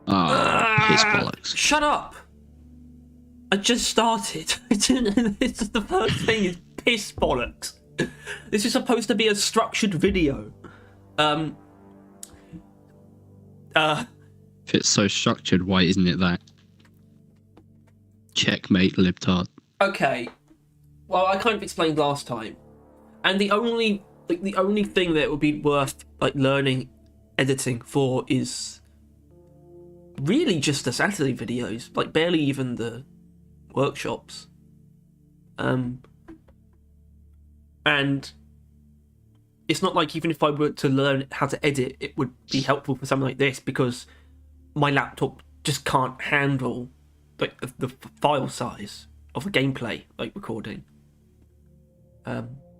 Piss bollocks. Shut up! I just started. It's the first thing is piss bollocks. This is supposed to be a structured video. If it's so structured, why isn't it that? Checkmate, libtard. Okay. Well, I kind of explained last time, and the only thing that would be worth learning editing for is really just the Saturday videos, barely even the workshops. And it's not like even if I were to learn how to edit, it would be helpful for something like this, because my laptop just can't handle the file size of a gameplay recording.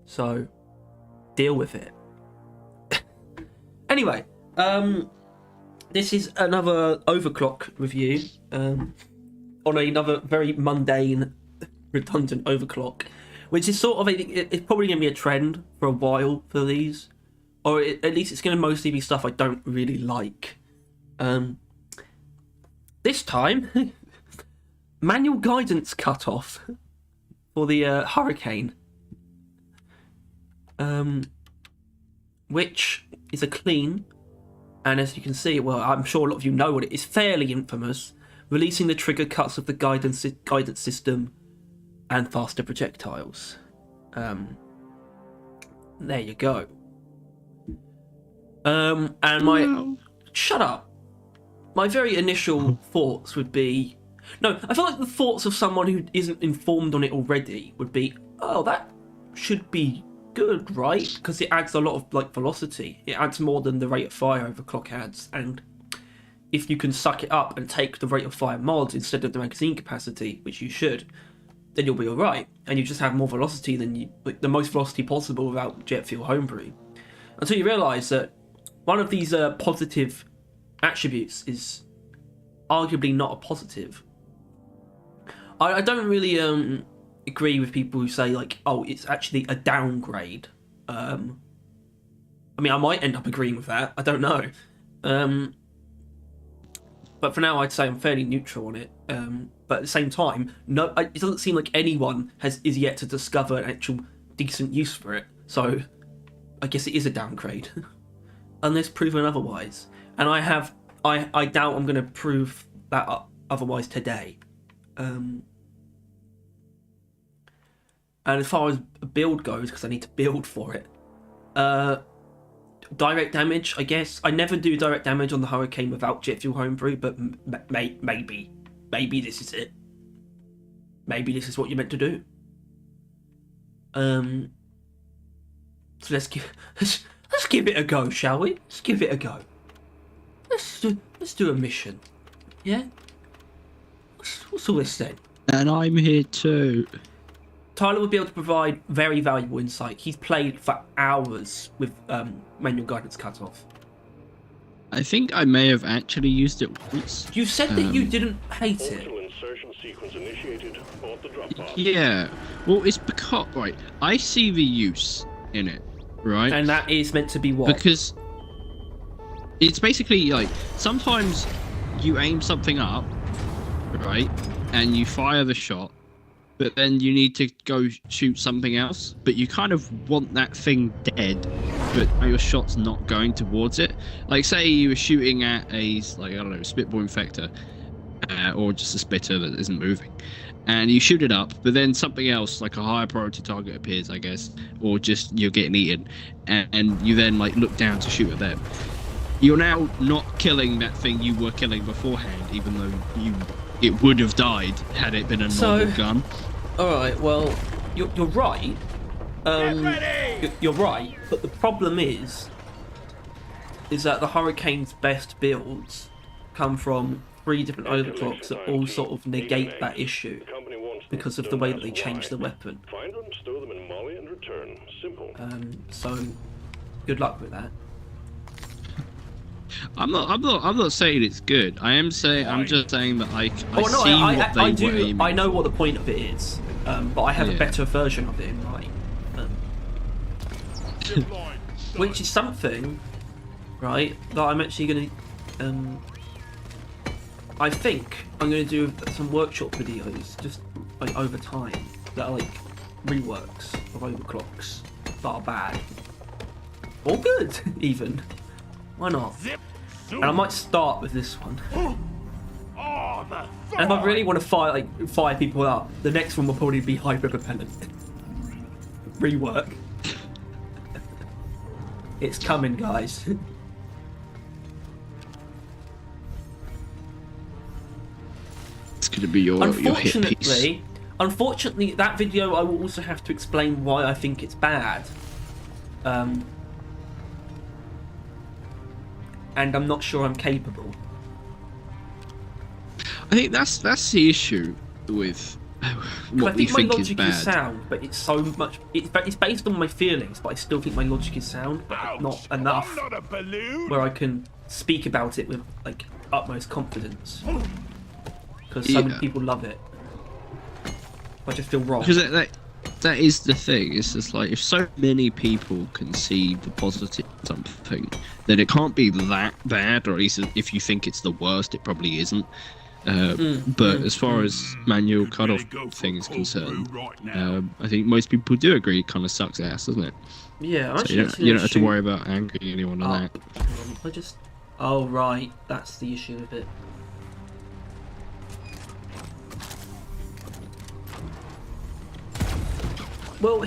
So deal with it. Anyway, this is another overclock review on another very mundane, redundant overclock, which is sort of, it's probably going to be a trend for a while for these, or at least it's going to mostly be stuff I don't really like. This time, manual guidance cutoff for the Hurricane, which is a clean, and as you can see, well, I'm sure a lot of you know what it is, fairly infamous, releasing the trigger cuts of the guidance system and faster projectiles. There you go. And shut up. My very initial thoughts would be, no, I feel like the thoughts of someone who isn't informed on it already would be, oh, that should be good, right? Because it adds a lot of velocity. It adds more than the rate of fire overclock adds, and if you can suck it up and take the rate of fire mods instead of the magazine capacity, which you should, then you'll be alright, and you just have more velocity than the most velocity possible without jet fuel homebrew. Until you realise that one of these positive attributes is arguably not a positive. I don't really agree with people who say oh, it's actually a downgrade. I mean, I might end up agreeing with that. I don't know. But for now, I'd say I'm fairly neutral on it. But at the same time, no, it doesn't seem like anyone is yet to discover an actual decent use for it. So I guess it is a downgrade, unless proven otherwise. And I doubt I'm going to prove that otherwise today. And as far as build goes, because I need to build for it, direct damage, I guess. I never do direct damage on the Hurricane without jet fuel homebrew, but maybe this is it. Maybe this is what you're meant to do. So let's give it a go, shall we? Let's give it a go. Let's do a mission. Yeah? What's all this then? And I'm here too. Tyler would be able to provide very valuable insight. He's played for hours with manual guidance cutoff. I think I may have actually used it once. You said that you didn't hate it. Insertion sequence initiated. Abort the drop pod. Yeah. Well, it's because, right, I see the use in it, right? And that is meant to be what? Because it's basically sometimes you aim something up, right, and you fire the shot, but then you need to go shoot something else, but you kind of want that thing dead, but your shot's not going towards it. Say you were shooting at a, I don't know, spitball infector, or just a spitter that isn't moving, and you shoot it up, but then something else, like a higher priority target appears, I guess, or just you're getting eaten, and you then look down to shoot at them. You're now not killing that thing you were killing beforehand, even though it would have died had it been a normal gun. Alright, well, you're right. You're right, but the problem is that the Hurricane's best builds come from 3 different overclocks that all sort of negate that issue because of the way that they change the weapon. Find them, stow them in Molly, and return. Simple. So good luck with that. I'm not saying it's good. I'm just saying that I know what the point of it is, but I have a better version of it in mind. Which is something, right, that I'm actually going to I think I'm going to do some workshop videos just like over time that are like reworks of overclocks that are bad or good even. Why not? And I might start with this one. And if I really want to fire people up, the next one will probably be hyper propellant. Rework. It's coming, guys. It's gonna be your hit piece. Unfortunately, that video I will also have to explain why I think it's bad. And I'm not sure I'm capable. I think that's the issue with what we think is bad. My logic is sound, but it's so much. It's based on my feelings, but I still think my logic is sound, but not enough where I can speak about it with like utmost confidence. Because so many people love it. I just feel wrong. Because that is the thing. It's just like if so many people can see the positive in something, then it can't be that bad. Or at least if you think it's the worst, it probably isn't. But as far as manual cutoff thing is concerned, I think most people do agree it kind of sucks ass, doesn't it? Yeah, so you don't have to worry about angering anyone on that. Oh right, that's the issue with it. Well,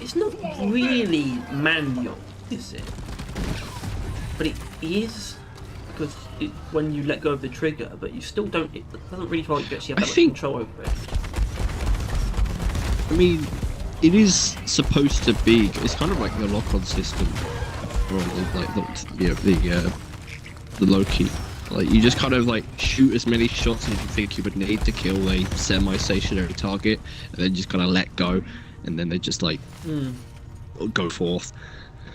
it's not really manual, is it? But it is, because when you let go of the trigger, but you still don't. It doesn't really feel like you actually have that much control over it. I mean, it is supposed to be. It's kind of like the lock-on system, or like the Loki. Like you just kind of like shoot as many shots as you think you would need to kill a semi-stationary target, and then just kind of let go. And then they just like go forth.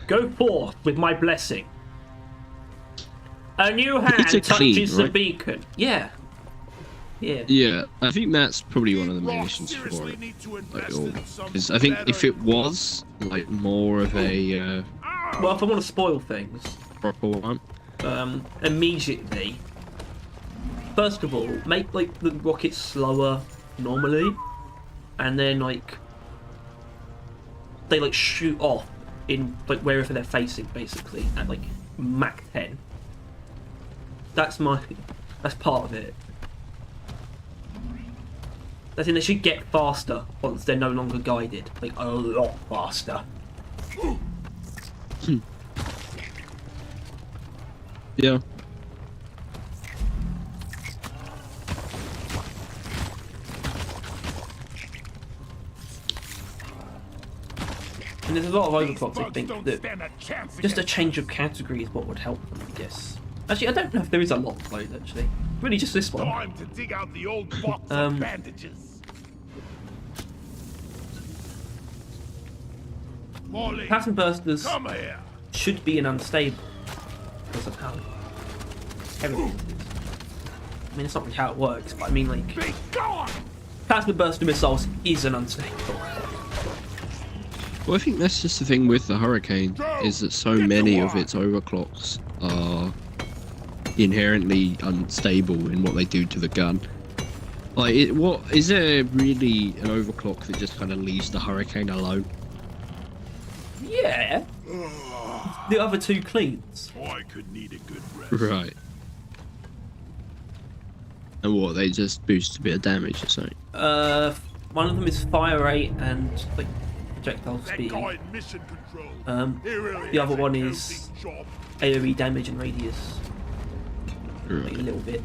Go forth with my blessing. A new hand touches the beacon. Yeah. Yeah, I think that's probably one of the main reasons for it. Because I think if it was like more of a well, if I want to spoil things, proper one, immediately. First of all, make like the rockets slower normally, and then like they like shoot off in like wherever they're facing, basically at like Mach 10. That's part of it. I think they should get faster once they're no longer guided, like a lot faster. Yeah. And there's a lot of overclocks, I think, that just a change of category is what would help them, I guess. Actually, I don't know if there is a lot though, actually. Really just this one. Time to dig out the old box of bandages. Molly, Pattern bursters should be an unstable because of how everything is. I mean, it's not really how it works, but I mean, like, pattern burster missiles is an unstable. Well, I think that's just the thing with the Hurricane, is that so many of its overclocks are inherently unstable in what they do to the gun. Like, what is there really an overclock that just kind of leaves the Hurricane alone? Yeah. The other two cleans. I could need a good rest. Right. And what, they just boost a bit of damage or something? One of them is fire rate and like projectile speed. Mission control. The other one is AoE damage and radius. Right. Like a little bit.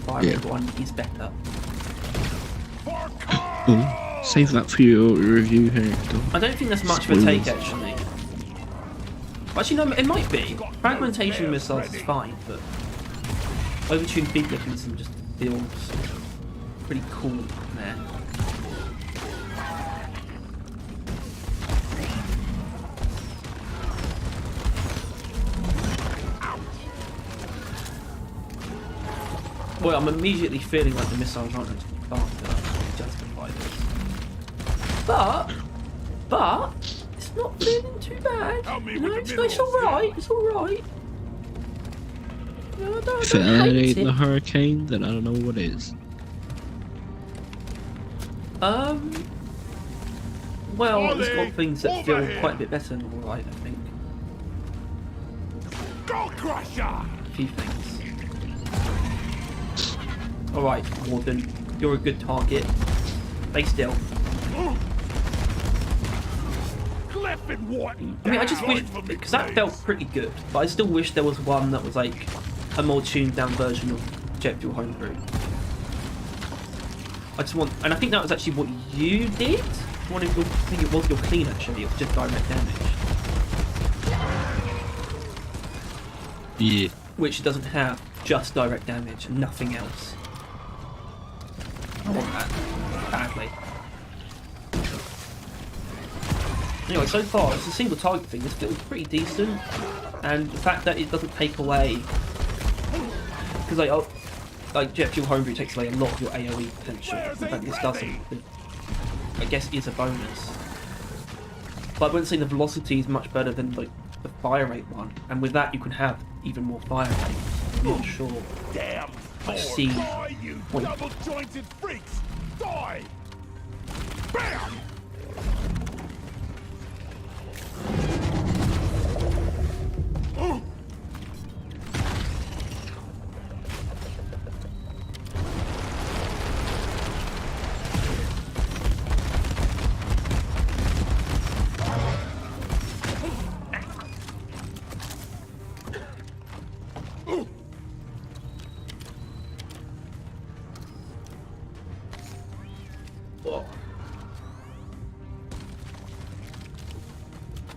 Fire rate one is better. Ooh, save that for your review here. I don't think that's much of a take, actually. Actually, no, it might be. Fragmentation missiles is fine, but overtuned big mechanism just feels pretty cool there. Well, I'm immediately feeling like the missiles aren't going to be fast enough to justify this. But it's not feeling too bad. You know, it's alright. It's alright. You If it ain't the hurricane, then I don't know what is. Well, it's got things that feel Over here. quite a bit better than alright, I think. Go Crusher! A few things. Alright, Morgan, you're a good target. Stay still. Cliff and what? I mean, I just wish, because that felt pretty good, but I still wish there was one that was like a more tuned down version of Jet Fuel Homebrew. I just want, and I think that was actually what you did? I think it was your clean actually, it was just direct damage. Yeah. Which it doesn't have, just direct damage and nothing else. I want that badly. Anyway, so far it's a single target thing. This feels pretty decent, and the fact that it doesn't take away, because like Jet Fuel Homebrew takes away a lot of your AOE potential. In fact, this doesn't. It, I guess is a bonus. But I wouldn't say the velocity is much better than like the fire rate one, and with that you can have even more fire rate. I'm not sure. Damn! I see. Die, you Wait. double-jointed freaks! Die! Bam!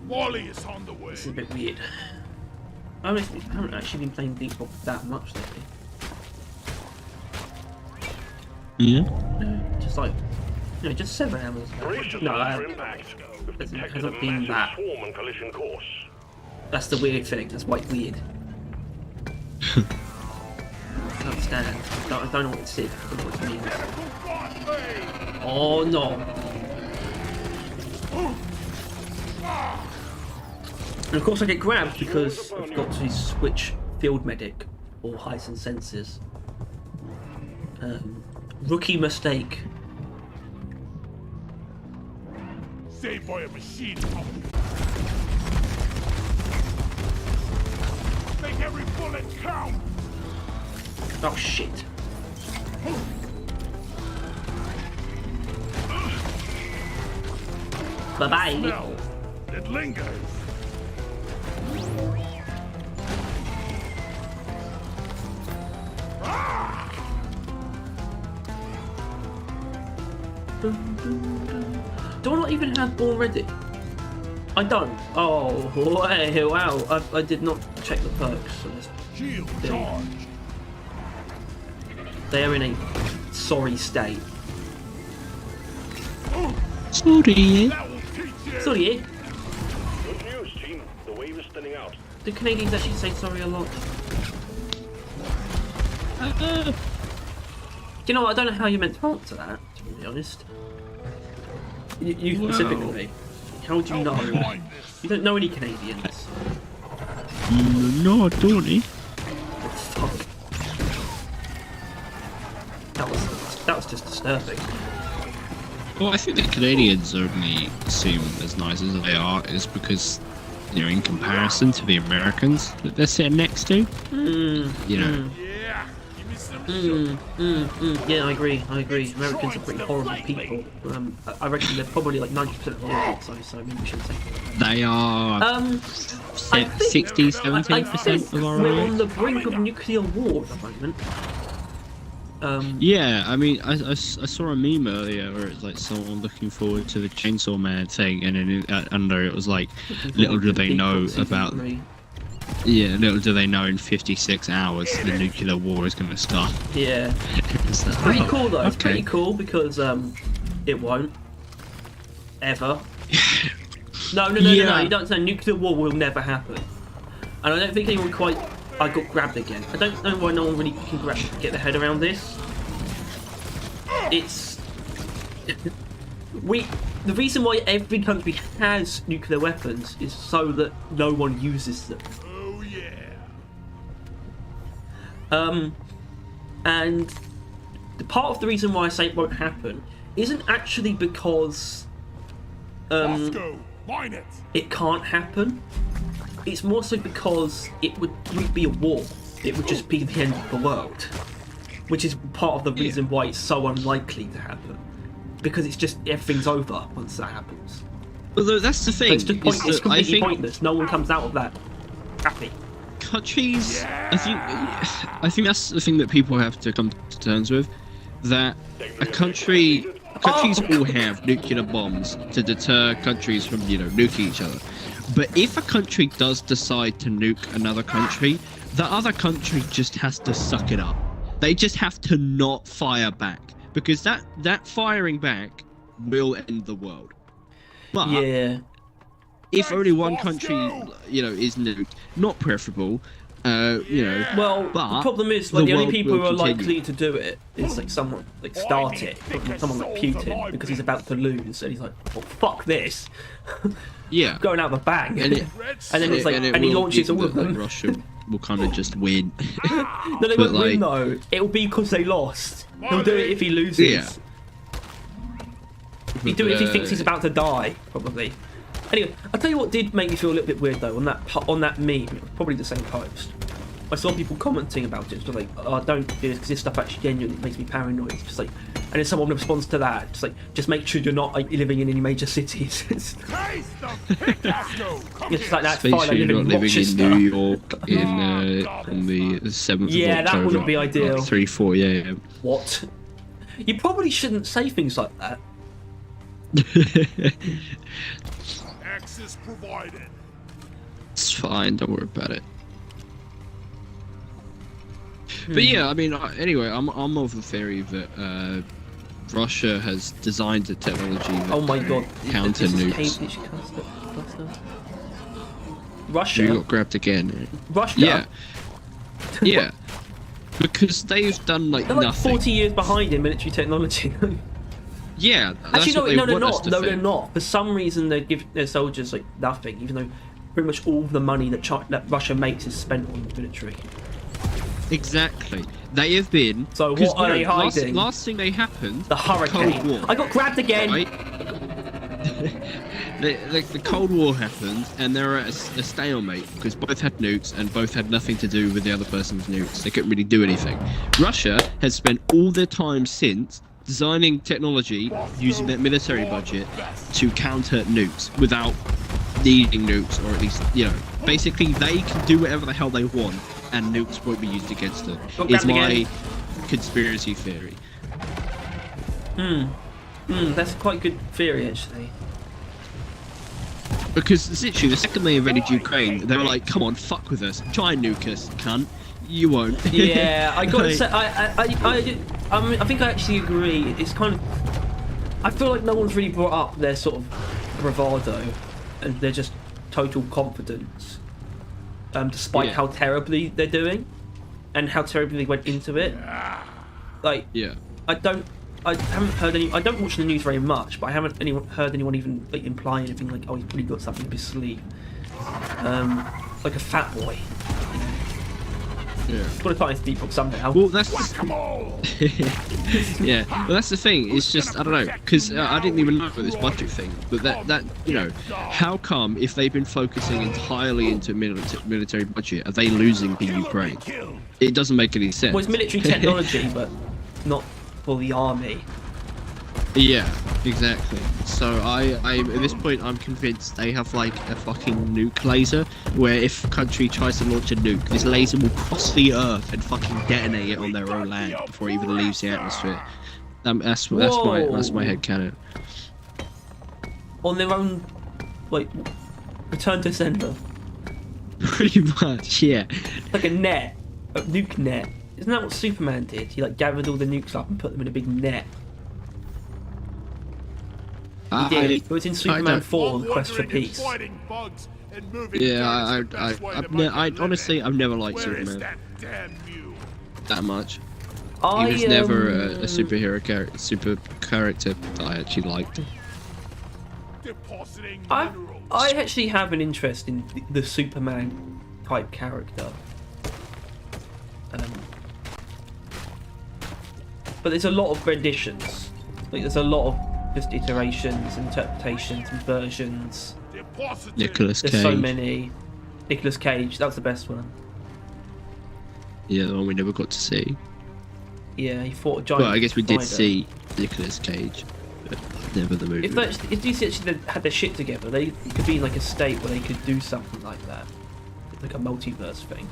Wally is on the way. This is a bit weird. I haven't actually been playing Deadpool that much lately. Yeah. No, just like, just 7 hours. Brace No, yourself I, for impact. We've it detected a hasn't been massive that. swarm on collision course. That's the weird thing. That's quite weird. I don't understand. I don't know what it's is. I don't know what it means. Oh no! And of course I get grabbed because I've got to switch field medic or heighten senses. Rookie mistake. Save by a machine. Make every bullet count. Oh shit. Bye bye. Smell. It lingers. Do I not even have Born Ready? I don't. Oh, wow. I did not check the perks on this. Shield Yeah. charge. They are in a sorry state. Sorry. That will teach you. Sorry, eh? Good news, team. The wave is thinning out. Do Canadians actually say sorry a lot? You know what? I don't know how you meant to answer that, to be honest. You specifically. How would you know? Behind this. You don't know any Canadians. No, I don't. Eh? Fuck. That was just disturbing. Well, I think the Canadians only seem as nice as they are is because, in comparison to the Americans that they're sitting next to, Yeah. Give me some Yeah, I agree. Americans are pretty horrible people. I reckon they're probably like 90% of the world, so maybe we shouldn't say that. they are I think- 60, I 70% think of our we're age. on the brink of nuclear war at the moment. Yeah, I mean, I saw a meme earlier where it's like someone looking forward to the Chainsaw Man thing, and then under it was like, little do they know about, little do they know in 56 hours the nuclear war is going to start. Yeah. It's like, Pretty oh, cool though. It's okay. pretty cool because it won't ever. No. Yeah. You don't say nuclear war will never happen. And I don't think anyone quite. I got grabbed again. I don't know why no one really can get their head around this. It's the reason why every country has nuclear weapons is so that no one uses them. Oh yeah. And the part of the reason why I say it won't happen isn't actually because Moscow, mine it. it can't happen. It's more so because it wouldn't be a war. It would just be the end of the world, which is part of the reason why it's so unlikely to happen. Because it's just everything's over once that happens. Although that's the thing. It's just is it's that I completely think pointless. No one comes out of that happy. countries. I think that's the thing that people have to come to terms with. That countries all have nuclear bombs to deter countries from, nuking each other. But if a country does decide to nuke another country, the other country just has to suck it up. They just have to not fire back, because that firing back will end the world. But Yeah. if only one country, is nuked, not preferable, Well, but the problem is, the like, the only world people who will are continue. likely to do it is like someone like start it, someone like Putin, because he's about to lose, and he's like, "Well, fuck this," Yeah. going out with a bang, And it- and then it's like, and he will launches be all of that them. Russia will kind of just win. No, they but, won't win though. It'll be because they lost. He'll do it if he loses. Yeah. He'll do it if he thinks he's about to die, probably. Anyway, I'll tell you what did make me feel a little bit weird though, on that meme, it was probably the same post. I saw people commenting about it, just like, "Oh, don't do this because this stuff actually genuinely makes me paranoid." Just like, and then someone responds to that, just make sure you're not like, living in any major cities. Taste of Pitt, Moscow. Come It's like that's Make fine. I sure you're live not in living Rochester. in New York on the 7th Yeah, of that October. wouldn't be ideal. Like 3-4 a.m. What? You probably shouldn't say things like that. Access provided. It's fine, don't worry about it. But yeah, I mean, anyway, I'm of the theory that Russia has designed a technology that Oh my god. counter This is nukes. Cambridge cluster. You Russia? got grabbed again. Russia? Yeah. Yeah. Because they've done like They're like nothing. 40 years behind in military technology. Yeah. That's Actually, what they no, they're want us not. to No, they're think. not. For some reason, they give their soldiers like nothing, even though pretty much all the money that Russia makes is spent on the military. Exactly. They have been. So 'cause, what are they hiding? Last thing they happened. The hurricane. Cold War. I got grabbed again. Right? the Cold War happened, and they were at a stalemate because both had nukes and both had nothing to do with the other person's nukes. They couldn't really do anything. Russia has spent all their time since designing technology using their military budget to counter nukes without needing nukes, or at least, basically they can do whatever the hell they want and nukes won't be used against them. Got Is grabbed my again. conspiracy theory. That's quite a good theory, actually. Because literally, the second they invaded Ukraine, they were like, "Come on, fuck with us, try and nuke us, cunt. You won't." Yeah, I got to Like- say, I think I actually agree. It's kind of, I feel like no one's really brought up their sort of bravado and their just total confidence, despite Yeah. how terribly they're doing and how terribly they went into it. Like, Yeah. I haven't heard any. I don't watch the news very much, but I haven't heard anyone even like imply anything like, "Oh, he's really got something up his sleeve." Like a fat boy. Yeah. Got to tie his deep up somehow. Well, that's Come on. yeah. Well, that's the thing. It's just I don't know, because I didn't even know about this budget thing. But that how come if they've been focusing entirely into military budget, are they losing the Ukraine? It doesn't make any sense. Well, it's military technology, but not for the army. Yeah, exactly. So I at this point I'm convinced they have like a fucking nuke laser where if a country tries to launch a nuke, this laser will cross the earth and fucking detonate it on their own land before it even leaves the atmosphere. That's my headcanon. On their own, like, return to sender. Pretty much, yeah. Like a net. A nuke net. Isn't that what Superman did? He, like, gathered all the nukes up and put them in a big net. He did. It was in Superman 4, The Quest for Peace. Yeah, I've never liked Superman that much. He was never a superhero super character that I actually liked. I actually have an interest in the Superman type character. but there's a lot of renditions. Like there's a lot of just iterations, interpretations, and versions. Deposited. Nicolas Cage. There's so many. Nicolas Cage, that was the best one. Yeah, the one we never got to see. Yeah, he fought a giant. Well, I guess we did spider. see Nicolas Cage, but never the movie. If DC actually had their shit together, they could be in like a state where they could do something like that, like a multiverse thing.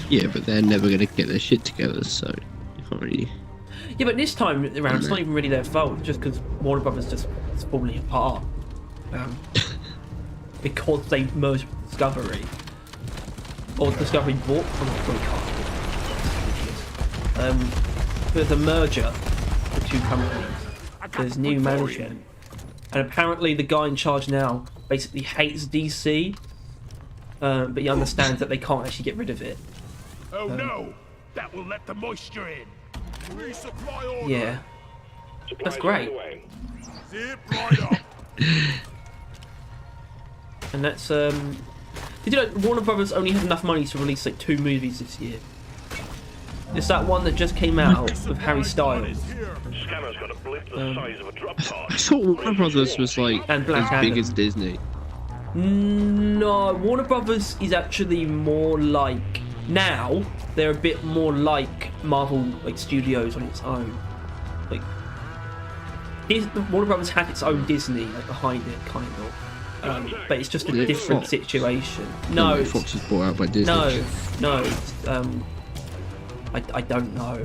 Yeah, but they're never gonna get their shit together, so you can't really. Yeah, but this time around, it's not even really their fault, just because Warner Brothers just is falling apart. Because they merged with Discovery. Or Discovery bought from there's a merger of the two companies. There's new management. And apparently the guy in charge now basically hates DC. But he understands that they can't actually get rid of it. Oh no! That will let the moisture in. Resupply order. Yeah. Supplies That's great. on the way. Zip right up. And that's did you know Warner Brothers only had enough money to release like 2 movies this year? It's that one that just came out with Harry Styles. Scanner's got a blip the size of a drop I card. thought Warner Brothers was like And Black as big Adam. as Disney. No, Warner Brothers is actually more like now. They're a bit more like Marvel, like Studios on its own. Like Warner Brothers had its own Disney like behind it, kind of. But it's just a Yeah, different Fox. situation. No, No, Fox was bought out by Disney. no. I don't know.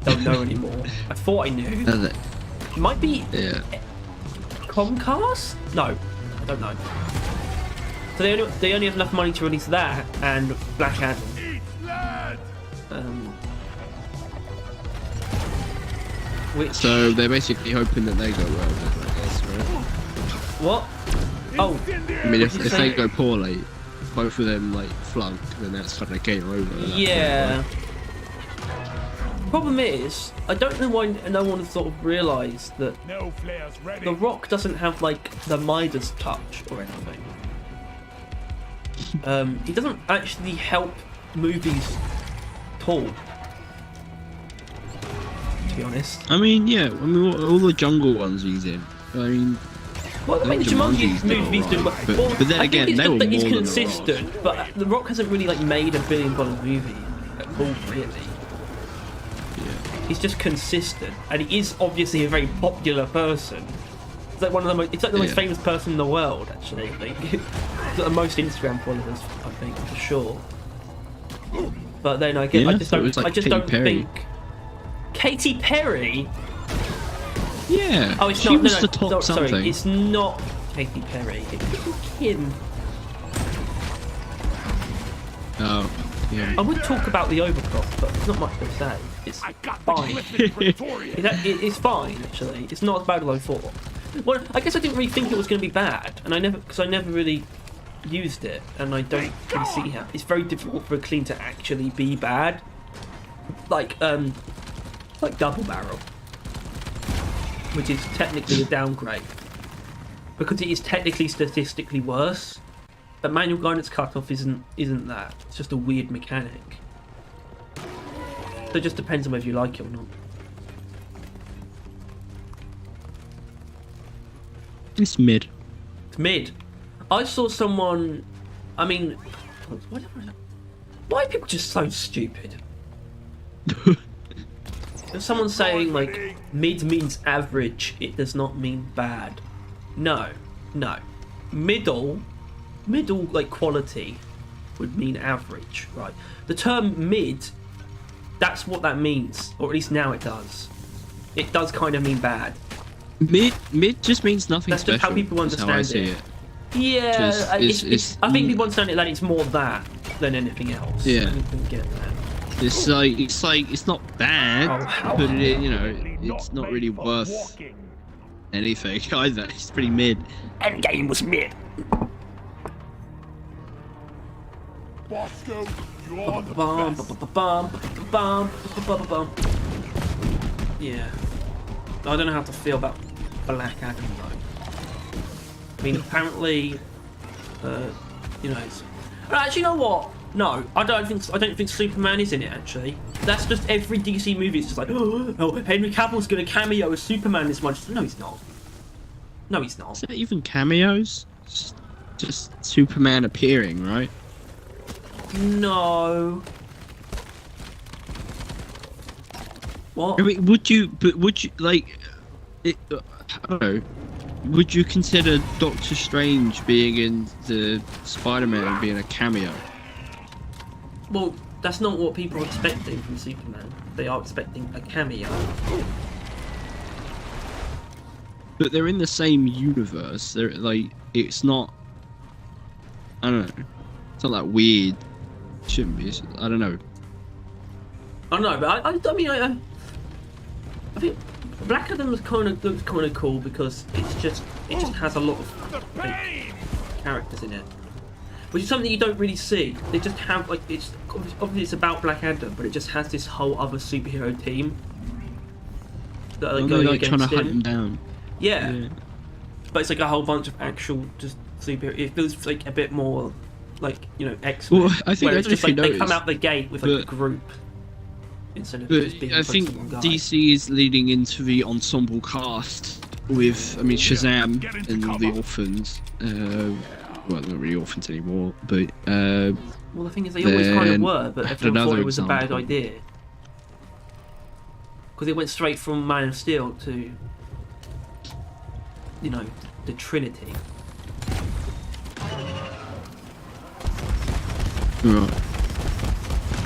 Don't know anymore. I thought I knew. That- It might be yeah. Comcast? No, I don't know. So they only have enough money to release that and Black Adam. Eat lad. Which So they're basically hoping that they go well, I guess, right? what? Oh, I mean, if What did you they say? go poorly, if both of them like flunk, then that's kind of game over. at that point, yeah. right? Problem is, I don't know why no one has sort of realised that No flares ready. The Rock doesn't have like the Midas touch or anything. He doesn't actually help movies at all. To be honest. I mean, yeah. I mean, all the jungle ones he's in. I mean, Well, I mean, the Jumanji movies do well. But- Well, but then I again, think it's they just were that he's more than The consistent, but The Rock hasn't really like made $1 billion movie at all, really. yeah. He's just consistent, and he is obviously a very popular person. It's like one of the most. It's like the most Yeah. famous person in the world, actually. I think. He's got the most Instagram followers, I think, for sure. But then again, Yeah, I I just thought it don't. was like I just Katy don't Perry. think. Katy Perry. Yeah. Oh, it's she not. was No, the top no, something. sorry, it's not Katy Perry. It's Kim. Oh, yeah. I would talk about the Overclock, but there's not much to say. It's I got the fine. Griffin Praetorian. It's fine, actually. It's not as bad as I thought. Well, I guess I didn't really think it was going to be bad, and I never really used it, and I don't really see how it's very difficult for a clean to actually be bad, like Double Barrel, which is technically a downgrade because it is technically statistically worse. But manual guidance cutoff isn't that. It's just a weird mechanic. So it just depends on whether you like it or not. It's mid. It's mid. I saw someone. I mean, why are people just so stupid? If someone's saying like mid means average, it does not mean bad. No. Middle like quality would mean average, right? The term mid, that's what that means, or at least now it does. It does kind of mean bad. Mid just means nothing That's special. just how people That's how I understand see it. it. Yeah, Just- I think people understand it that it's more that than anything else. Yeah. You can get that. It's not bad, Oh, how- but it's not really worth anything either. It's pretty mid. Endgame was mid. Bosco, you are the Bum, best. bum, bum, bum, bum, bum. Yeah. I don't know how to feel about Black Adam though. I mean, apparently, it's... Actually, you know what? No, I don't think Superman is in it actually. That's just every DC movie. It's just like, oh, Henry Cavill's gonna cameo as Superman this one. No, he's not. No, he's not. Is it even cameos? Just Superman appearing, right? No. What? I mean, would you like? I don't know. Would you consider Doctor Strange being in the Spider-Man being a cameo? Well, that's not what people are expecting from Superman. They are expecting a cameo. But they're in the same universe. They're like, it's not. I don't know. It's not that weird. It shouldn't be. I don't know. I don't know, but I mean, I think Black Adam looks kind of cool because it just has a lot of like, characters in it, which is something you don't really see. They just have like it's obviously it's about Black Adam, but it just has this whole other superhero team that are going like against trying to him. hunt him down. Yeah, but it's like a whole bunch of actual just superhero. It feels like a bit more like X-Men. Well, I think where it's I just don't know like if they you come out the gate with like a group instead of just being I think focused on one guy. DC is leading into the ensemble cast with, I mean, Shazam and the Orphans. Well, they're not really orphans anymore, but Well, the thing is, they always kind of then were, but everyone another thought it was a bad example. idea. Because it went straight from Man of Steel to, the Trinity. right.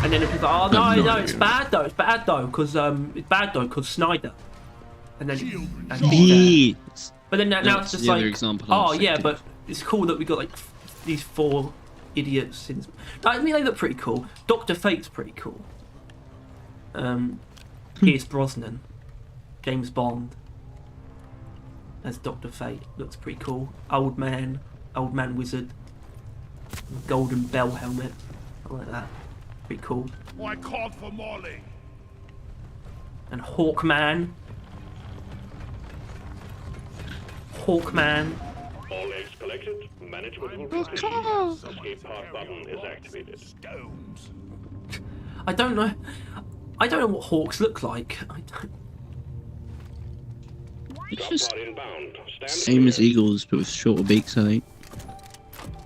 And then people are like, I've oh, no no, it's idea. bad though, it's bad though, because Snyder. And then and beat Yes. But then now it's That's just the other like, example I oh was yeah, thinking but of. it's cool that we got like these 4 idiots. I mean, they look pretty cool. Dr. Fate's pretty cool. Pierce Brosnan, James Bond as Dr. Fate looks pretty cool. Old man wizard, golden bell helmet. I like that. Pretty cool. I called for Molly. And Hawkman. Hawkman. All eggs collected. Management will Oh, proceed. God. Escape pod button is activated. Stones. I don't know what hawks look like. I don't. It's Drop just pod inbound. Stand same as clear. eagles, but with shorter beaks, I think.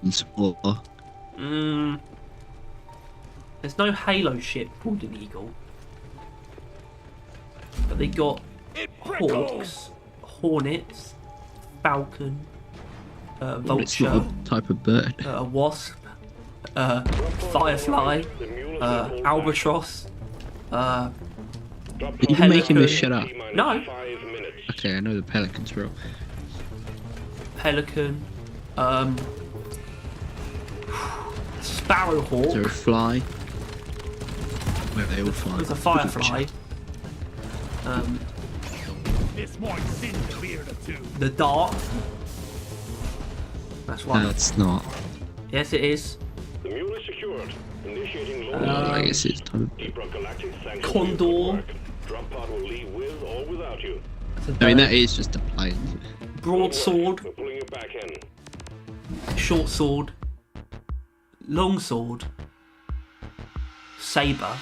And smaller. There's no Halo ship called an eagle. But they got It prickles. hawks, hornets, falcon, Well, it's not vulture, a type of bird. a wasp, firefly, The mules will hold back. albatross. Drop Are pod you making this Pelican. shit up? T-minus No. 5 minutes. Okay, I know the pelicans real. Pelican, Is there sparrowhawk. a fly? Where they all fly. There's a firefly. This might sin clear the two. The dart. That's one. That's not. Yes, it is. The mule is secured. Initiating low. I guess it's time. Galactic, thanks for Condor. your good work. Drop pod will leave with or without you. That's a I mean, bird. that is just a plane. Broadsword, We're pulling you back in. short sword, long sword, saber.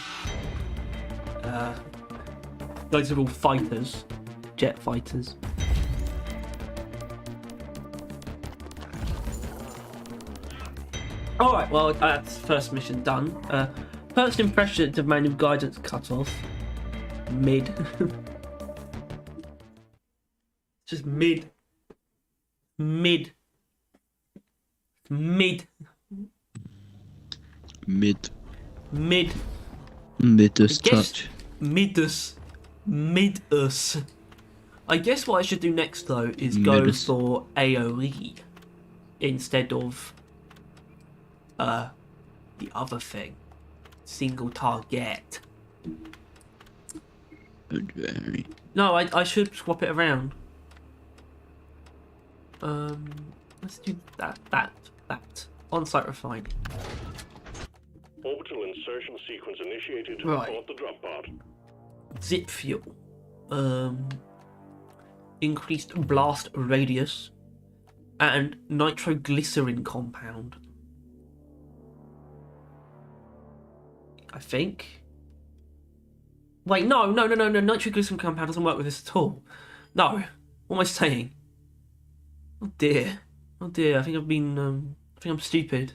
Those are all fighters, jet fighters. All right, well that's first mission done. First impression of manual guidance cut off. Mid. Just mid. Mid. Mid. Mid. Midus Guess- touch. Midus. Midus. I guess what I should do next though is go Midus. for AoE instead of the other thing. Single target. Very. No, I should swap it around. Let's do that. On-site refining. Orbital insertion sequence initiated. Right. Report the drop pod. Zip fuel. Increased blast radius. And nitroglycerin compound. I think. Wait, no. Nitroglycerin compound doesn't work with this at all. No. What am I saying? Oh dear. I think I'm stupid.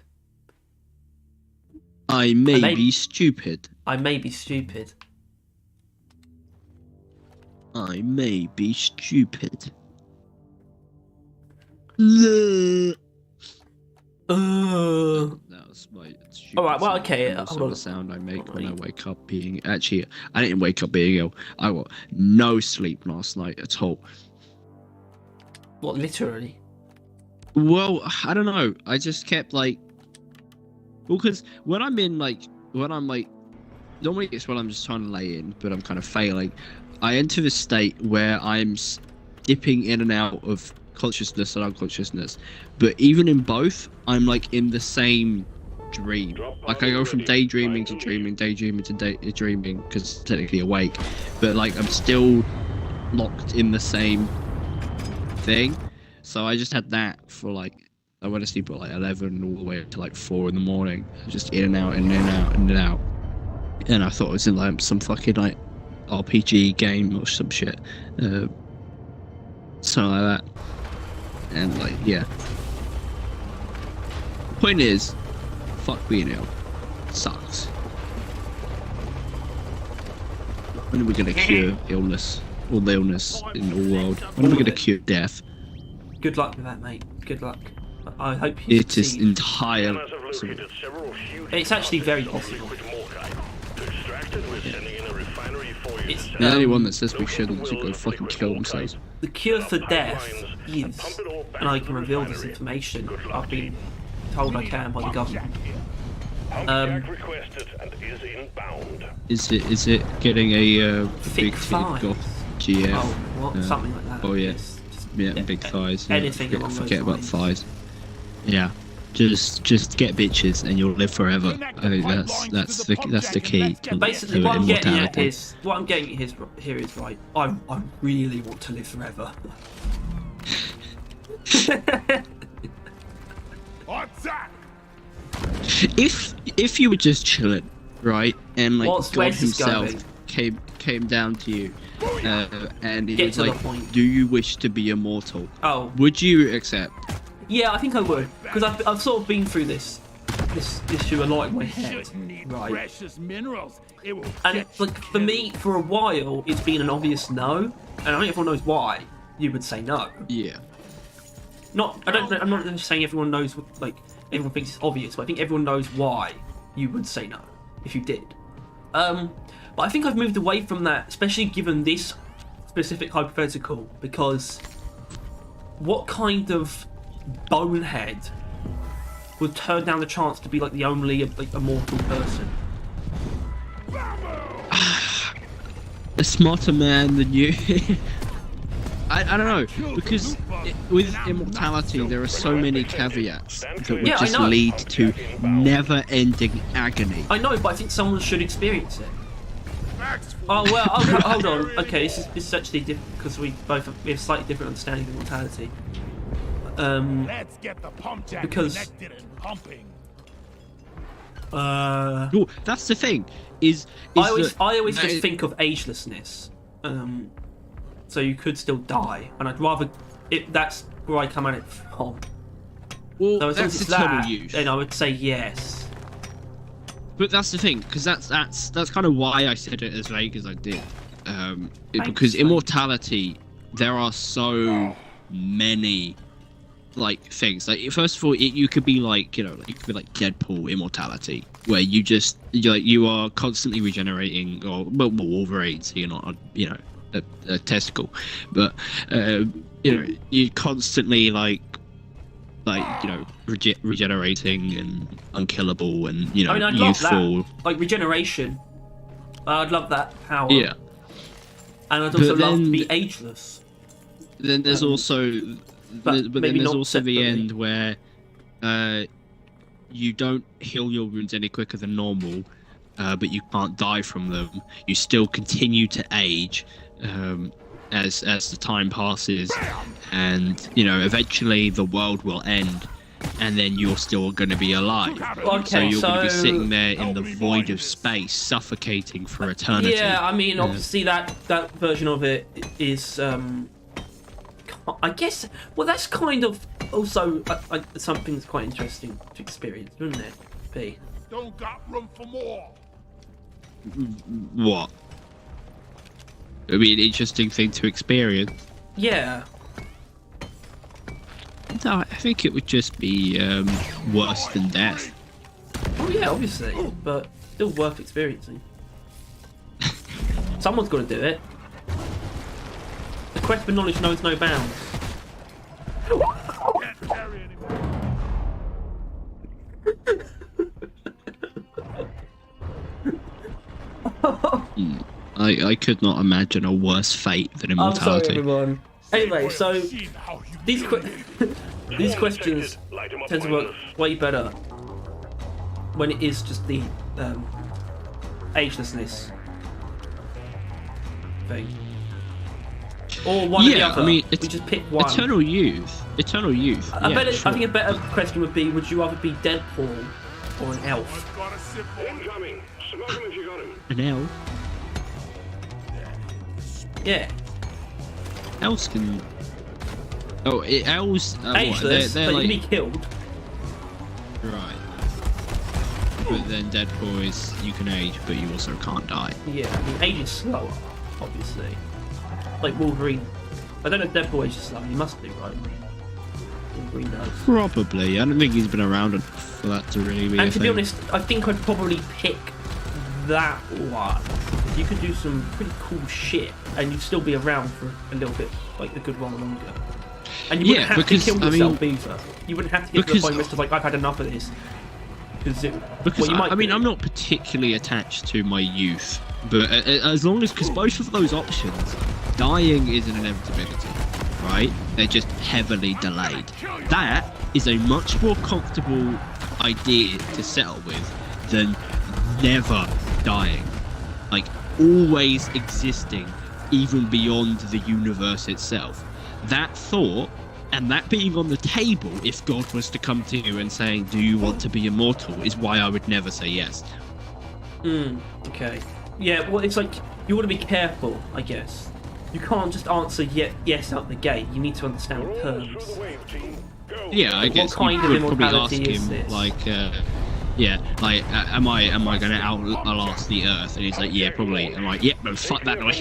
I may be stupid. I may be stupid. I may be stupid. That was my stupid. Alright, well, sound. okay. And also Hold on. the sound I make when I wake up being... Actually, I didn't wake up being ill. I got no sleep last night at all. What, literally? Well, I don't know. I just kept like... Well, because when I'm normally it's when I'm just trying to lay in, but I'm kind of failing. I enter this state where I'm dipping in and out of consciousness and unconsciousness, but even in both, I'm like in the same dream. Like I go from daydreaming to dreaming, daydreaming to daydreaming, because technically awake, but like I'm still locked in the same thing. So I just had that for like, I went to sleep at like 11 all the way to like 4 in the morning, just in and out, in and out, in and out. And I thought it was in like some fucking like RPG game or some shit, something like that. And like, yeah. Point is, fuck being ill. Sucks. When are we gonna cure illness? All the illness in the world? When are we gonna cure death? Good luck with that, mate. Good luck. I hope you It is succeed. entirely Scanners have located several huge It's actually very particles of possible. liquid morkite. To extract it, we're sending in a refinery for you. It's, the only one that says we shouldn't should go fucking kill themselves. The cure for death is, and I can reveal this information, I've been told I can by the government. Jack requested and is inbound. Is it getting a big thighs. goth GF? Oh, what? Something like that. Oh yeah. Yes. Yeah, big thighs. Yeah. Anything along those Forget about lines. thighs. Yeah, just get bitches and you'll live forever. I think that's the key to Basically, to what I'm getting at immortality. is here is right. I really want to live forever. Attack! If you were just chilling, right, and like God where's this himself going? came down to you, and he Get was to the like, point. "Do you wish to be immortal?" Oh, Would you accept? yeah, I think I would, because I've sort of been through this issue a lot in my head, Shouldn't need right? precious minerals. It will And get like for me, for a while, it's been an obvious no, and I think everyone knows why you would say no. Yeah. I'm not just saying everyone knows, like everyone thinks it's obvious, but I think everyone knows why you would say no if you did. But I think I've moved away from that, especially given this specific hypothetical, because what kind of bonehead would turn down the chance to be like the only like immortal person? A smarter man than you. I don't know, because with immortality there are so many caveats that would Yeah, I just know. lead to never-ending agony. I know, but I think someone should experience it. Oh well, hold on. Okay, this is actually different because we have slightly different understanding of mortality. Let's get the pump jack Because- connected and pumping. Oh, that's the thing. I always just think of agelessness. So you could still die, and I'd rather that's where I come at it from. Well, So as long as that's it's eternal that, youth. then I would say yes. But that's the thing, because that's kind of why I said it as vague as I did. Because mate. immortality, there are so many like things. Like first of all, you could be like you could be like Deadpool immortality, where you are constantly regenerating, or well, Wolverine, so you're not a testicle, but you constantly regenerating and unkillable and I mean, I'd love youthful. that. Like regeneration. I'd love that power. Yeah. And I'd also But love to then- be ageless. Then there's also, but then maybe there's not also the separately. end where you don't heal your wounds any quicker than normal, but you can't die from them. You still continue to age as the time passes, and eventually the world will end, and then you're still going to be alive. Okay, So you're going to be so- sitting there in the void of space, suffocating for eternity. Yeah, I mean, obviously that version of it is, I guess. Well, that's kind of also something that's quite interesting to experience, isn't it? P. Don't got room for more. What? It'd be an interesting thing to experience. Yeah. No, I think it would just be worse than death. Oh yeah, obviously, but still worth experiencing. Someone's got to do it. The quest for knowledge knows no bounds. Can't carry anymore. I could not imagine a worse fate than I'm sorry, immortality. everyone. Anyway, so Seen how you these do these questions Light him up tend to work way better when it is just the agelessness thing, or one or the Yeah, other. I mean, we just pick one. Eternal youth. Eternal youth. I yeah, sure. think a better question would be: would you rather be Deadpool or an elf? Got a sip on Incoming. Smoke him if you got him. An elf. Yeah, Elves can. Oh, elves. ageless, They're but like you can be killed. right. But then Deadpool is you can age, but you also can't die. Yeah, I mean, age is slower, obviously. Like Wolverine. I don't know if Deadpool ages slower. He must do, right? Wolverine does. Probably. I don't think he's been around enough for that to really be a And to be thing. honest, I think I'd probably pick that one. You could do some pretty cool shit, and you'd still be around for a little bit, like a good while longer. And you wouldn't have because, to kill I yourself mean- either. You wouldn't have to get to the because- point where it's just like, I've had enough of this. Because Because you might I mean, do. I'm not particularly attached to my youth, but as long as, because both of those options, dying is an inevitability, right? They're just heavily delayed. That is a much more comfortable idea to settle with than never dying, like always existing, even beyond the universe itself. That thought. And that being on the table, if God was to come to you and saying, do you want to be immortal, is why I would never say yes. Okay. Yeah, well, it's like, you want to be careful, I guess. You can't just answer yes out the gate. You need to understand the Show terms. the wave, team. Go. Yeah, I What guess kind you of would probably ask immortality is him, this? like, am I going to outlast the Earth? And he's like, yeah, probably. I'm like, yeah, no, fuck that noise.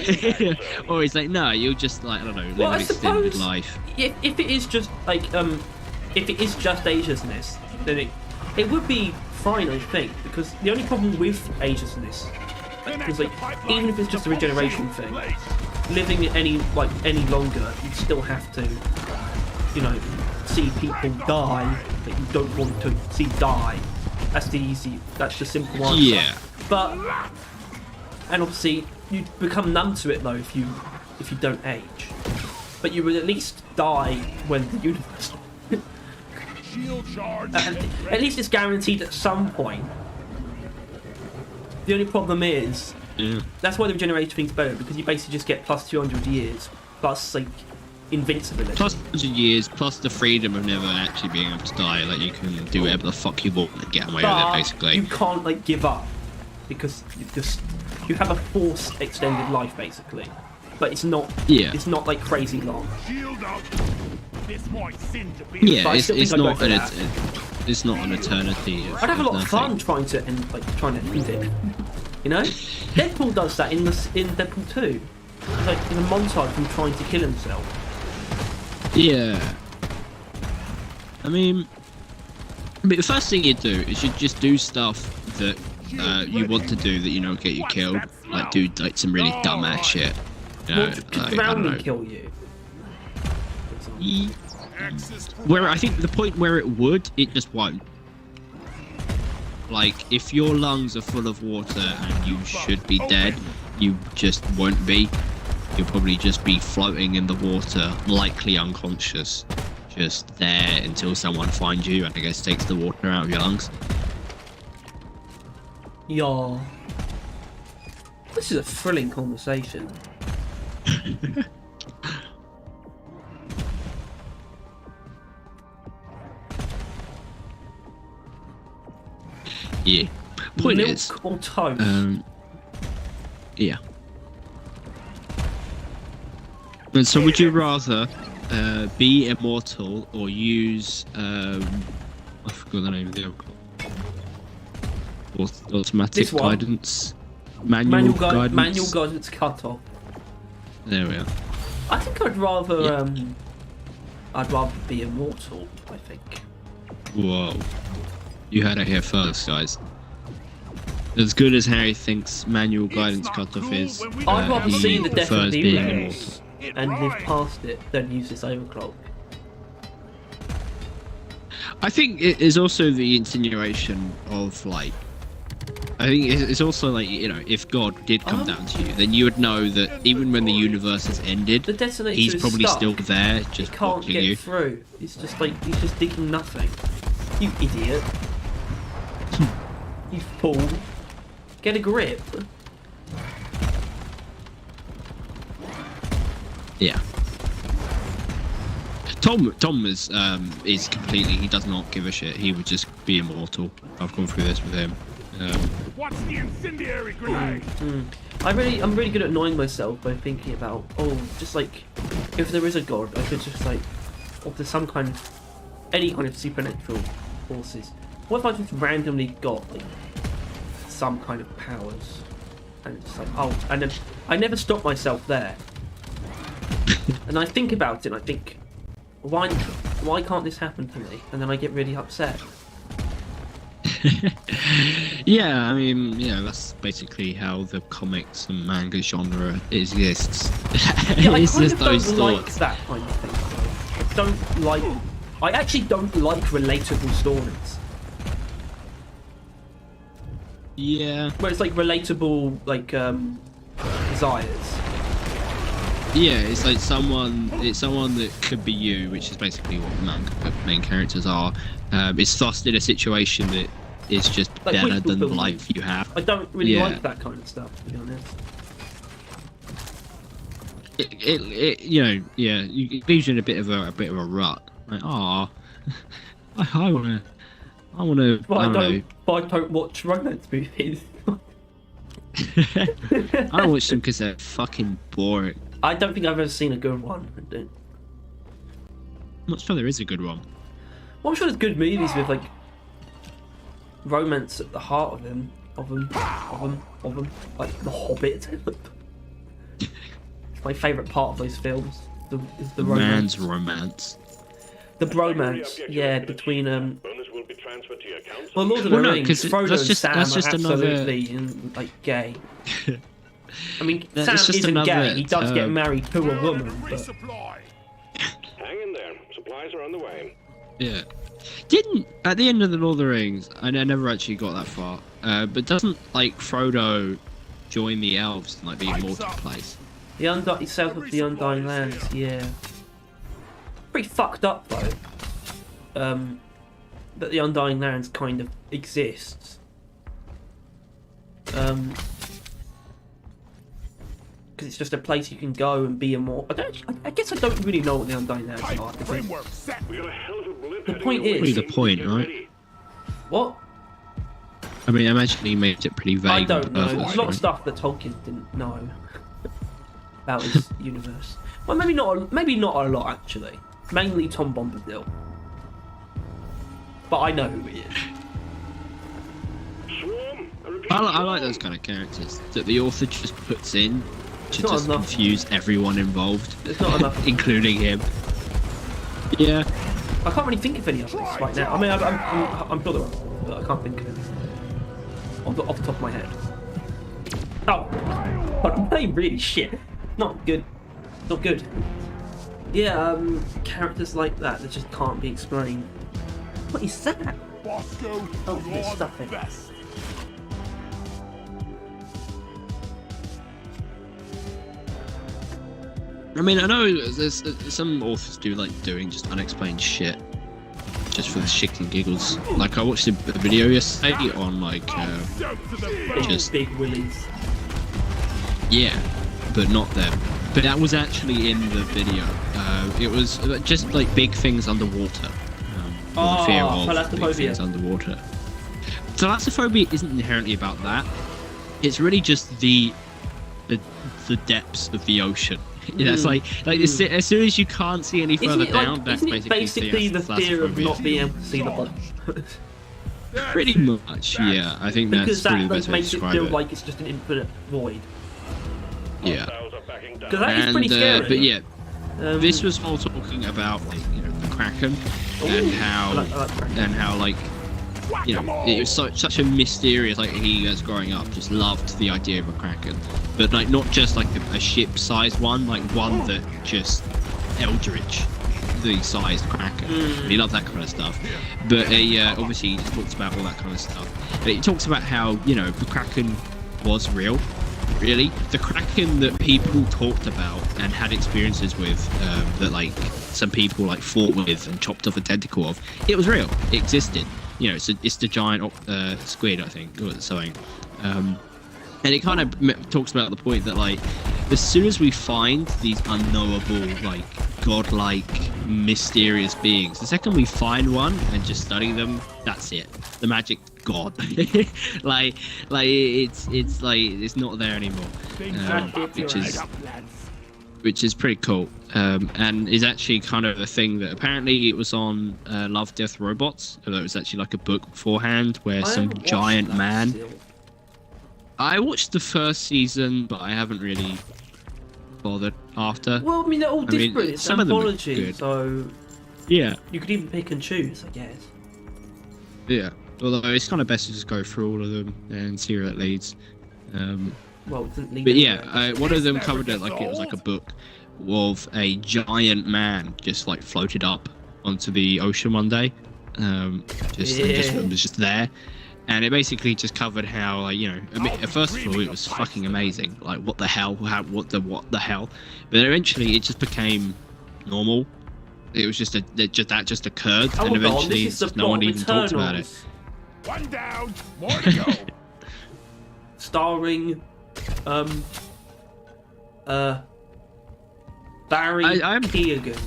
Or he's like, no, you'll just, like, I don't know, live Well, an I extended suppose life. if it is just like if it is just agelessness, then it would be fine, I think, because the only problem with agelessness, because like even if it's just a regeneration thing, living any longer, you'd still have to, you know, see people die that you don't want to see die. That's the simple answer. Yeah. But and obviously you become numb to it though if you don't age. But you would at least die when the universe. shield charge. At least it's guaranteed at some point. The only problem is Yeah. that's why the regeneration thing's better, because you basically just get plus 200 years plus like invincibility. Plus 100 years, plus the freedom of never actually being able to die. Like, you can do whatever the fuck you want and get away with But it, basically. you can't like give up because you have a forced extended life basically, but it's not like crazy long. Shield up. This might sin to be. Yeah, But I it's, still think it's I'd go not for an that. it's not an eternity. I'd have a lot of nothing. fun trying to end it. You know, Deadpool does that in Deadpool 2. Like in a montage of him trying to kill himself. Yeah. I mean, the first thing you do is you just do stuff that you want to do that you know get you killed. Like do like some really dumb ass shit. You know, Well, could like, I don't drowning know. kill you? Where I think the point where it would, it just won't. Like, if your lungs are full of water and you should be dead, you just won't be. You'll probably just be floating in the water, likely unconscious. Just there until someone finds you and I guess takes the water out of your lungs. Yeah. This is a thrilling conversation. Yeah. Point Milk is, or toast? yeah. And so, would you rather be immortal or use I forgot the name of the other automatic This one. guidance, manual guidance. Manual guidance cutoff. There we are. I think I'd rather Yeah. I'd rather be immortal. I think. Whoa, you had it here first, guys. As good as Harry thinks manual guidance cutoff is, I'd rather he see the death of prefers the being universe immortal. and live past it than use this overclock. I think it is also the insinuation of like. I think it's also like, you know, if God did come down to you, then you would know that even when the universe has ended, The detonator he's is probably stuck. still there, He just can't watching get you. through. It's just like he's just digging nothing. You idiot. You fool. Get a grip. Yeah. Tom is completely. He does not give a shit. He would just be immortal. I've gone through this with him. What's the incendiary grenade? I'm really good at annoying myself by thinking about, just like, if there is a god, I could just like, or there's some kind of, any kind of supernatural forces. What if I just randomly got like some kind of powers, and it's just like, and then I never stop myself there, and I think about it, and I think, why can't this happen to me? And then I get really upset. Yeah, I mean, yeah, that's basically how the comics and manga genre exists. Yeah, I It's kind just of don't those like thoughts. that kind of thing. I actually don't like relatable stories. Yeah, Where it's like relatable, like, desires. yeah, it's like someone that could be you, which is basically what the main characters are. It's thrust in a situation that is just Like better wishful than the thinking. life you have. I don't really Yeah. like that kind of stuff, to be honest. It you know, yeah, it leaves you in a bit of a rut. Like, I wanna, I don't watch romance movies. don't watch them because they're fucking boring. I don't think I've ever seen a good one. I'm not sure there is a good one. Well, I'm sure there's good movies with like romance at the heart of them, like The Hobbit. It's my favourite part of those films. Is the romance. Man's romance. The bromance, yeah, between Bonus will be transferred to your account. well, Lord of Well, the no, Rings, 'cause Frodo that's and just- Sam that's are just another- absolutely like gay. I mean, That's Sam just isn't another gay. He does get term. married to a woman, but Resupply. Hang in there. Supplies are on the way. Yeah. Didn't at the end of the Lord of the Rings? I never actually got that far. But doesn't like Frodo join the elves in like the immortal place? he sells with the Undying Lands, yeah. Pretty fucked up though. That the Undying Lands kind of exists. Because it's just a place you can go and be immortal. I guess I don't really know what the Undying Lands are. Pipe framework set. We got a hell of a blip The heading point your way. is- Probably the point, Get right? ready. What? I mean, I imagine he made it pretty vague. I on don't know. purpose, There's a lot of right? stuff that Tolkien didn't know about his universe. Well, maybe not a lot actually. Mainly Tom Bombadil. But I know who he is. Swarm. I repeat, I like those kind of characters that the author just puts in to not just enough. confuse everyone involved, There's not enough. including him. Yeah. I can't really think of any others right now. I mean, I'm sure there are, but I can't think of any off the top of my head. Oh, but I'm playing really shit. Not good. Not good. Yeah, characters like that just can't be explained. What is that? Bosco, Oh, you're there's the stuff in. best. I mean, I know there's some authors do like doing just unexplained shit, just for the shits and giggles. Like I watched a video yesterday on like, Dope to the bone. just Big willies. yeah, but not them. But that was actually in the video. It was just like big things underwater. Or the fear of big Thalassophobia. things underwater. Thalassophobia isn't inherently about that. It's really just the depths of the ocean. That's like as soon as you can't see any further down, that's basically the fear of not being able to see the bottom. Pretty much, yeah. I think because that's really that the best way to makes it describe feel it. like it's just an infinite void. Yeah. Because that is pretty scary. But yeah, this was all talking about like, the Kraken and how like it was such a mysterious, like, he as growing up just loved the idea of a Kraken, but like not just like a ship-sized one, like one that just eldritch the sized Kraken. He loved that kind of stuff. But obviously he just talks about all that kind of stuff. But he talks about how the Kraken was real. Really, the Kraken that people talked about and had experiences with, that like some people like fought with and chopped off a tentacle of, it was real. It existed. It's the giant squid, I think, or something. And it kind of talks about the point that like, as soon as we find these unknowable, like godlike, mysterious beings, the second we find one and just study them, that's it. The magic gone. like it's not there anymore, which is pretty cool, and is actually kind of a thing that apparently it was on Love, Death, Robots. Although it was actually like a book beforehand where some giant man. I watched the first season, but I haven't really bothered after. Well, I mean, they're all different. It's an anthology, so yeah, you could even pick and choose, I guess. Yeah, although it's kind of best to just go through all of them and see where it leads. Well, it doesn't lead but anywhere. yeah, one of them covered it like it was like a book of a giant man just like floated up onto the ocean one day, and was just there. And it basically just covered how, like, first of all, it was fucking amazing. Like, what the hell? What the hell? But eventually, it just became normal. It was just that just occurred, and eventually, no one even talked about it. One down, more to go. Starring, Barry Keoghan.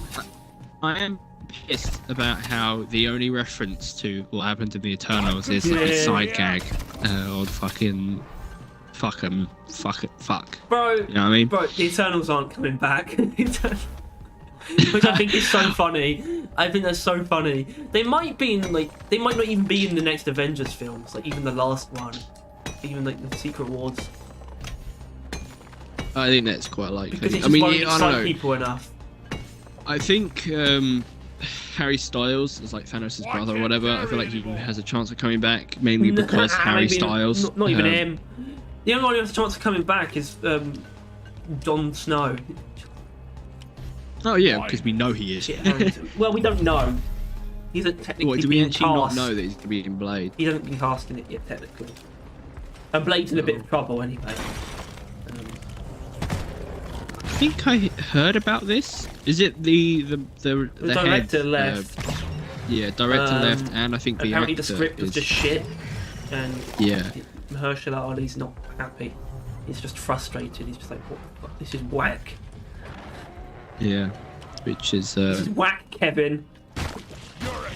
I am pissed about how the only reference to what happened in the Eternals is like a side gag, or fucking fuck. Bro, You know what I mean? Bro, the Eternals aren't coming back. Which I think is so funny. I think that's so funny. They might not even be in the next Avengers films, like even the last one, even like the Secret Wars. I think that's quite likely. Because it I mean, won't I don't excite know. people enough. I think Harry Styles is like Thanos' brother or whatever. I feel like he has a chance of coming back, mainly because Harry Styles. Not even him. The only one who has a chance of coming back is Jon Snow. Oh yeah, because we know he is. Well, we don't know. He's technically What, do we being actually cast. not know that he's going to be in Blade? He hasn't been cast in it yet, technically. And Blade's in a bit of trouble anyway. I think I heard about this. Is it the director head, left. Yeah, director left, and I think the apparently actor the script was just shit, and yeah, Mahershala Ali's not happy. He's just frustrated. He's just like, what the fuck? This is whack. Yeah, which is This is whack, Kevin.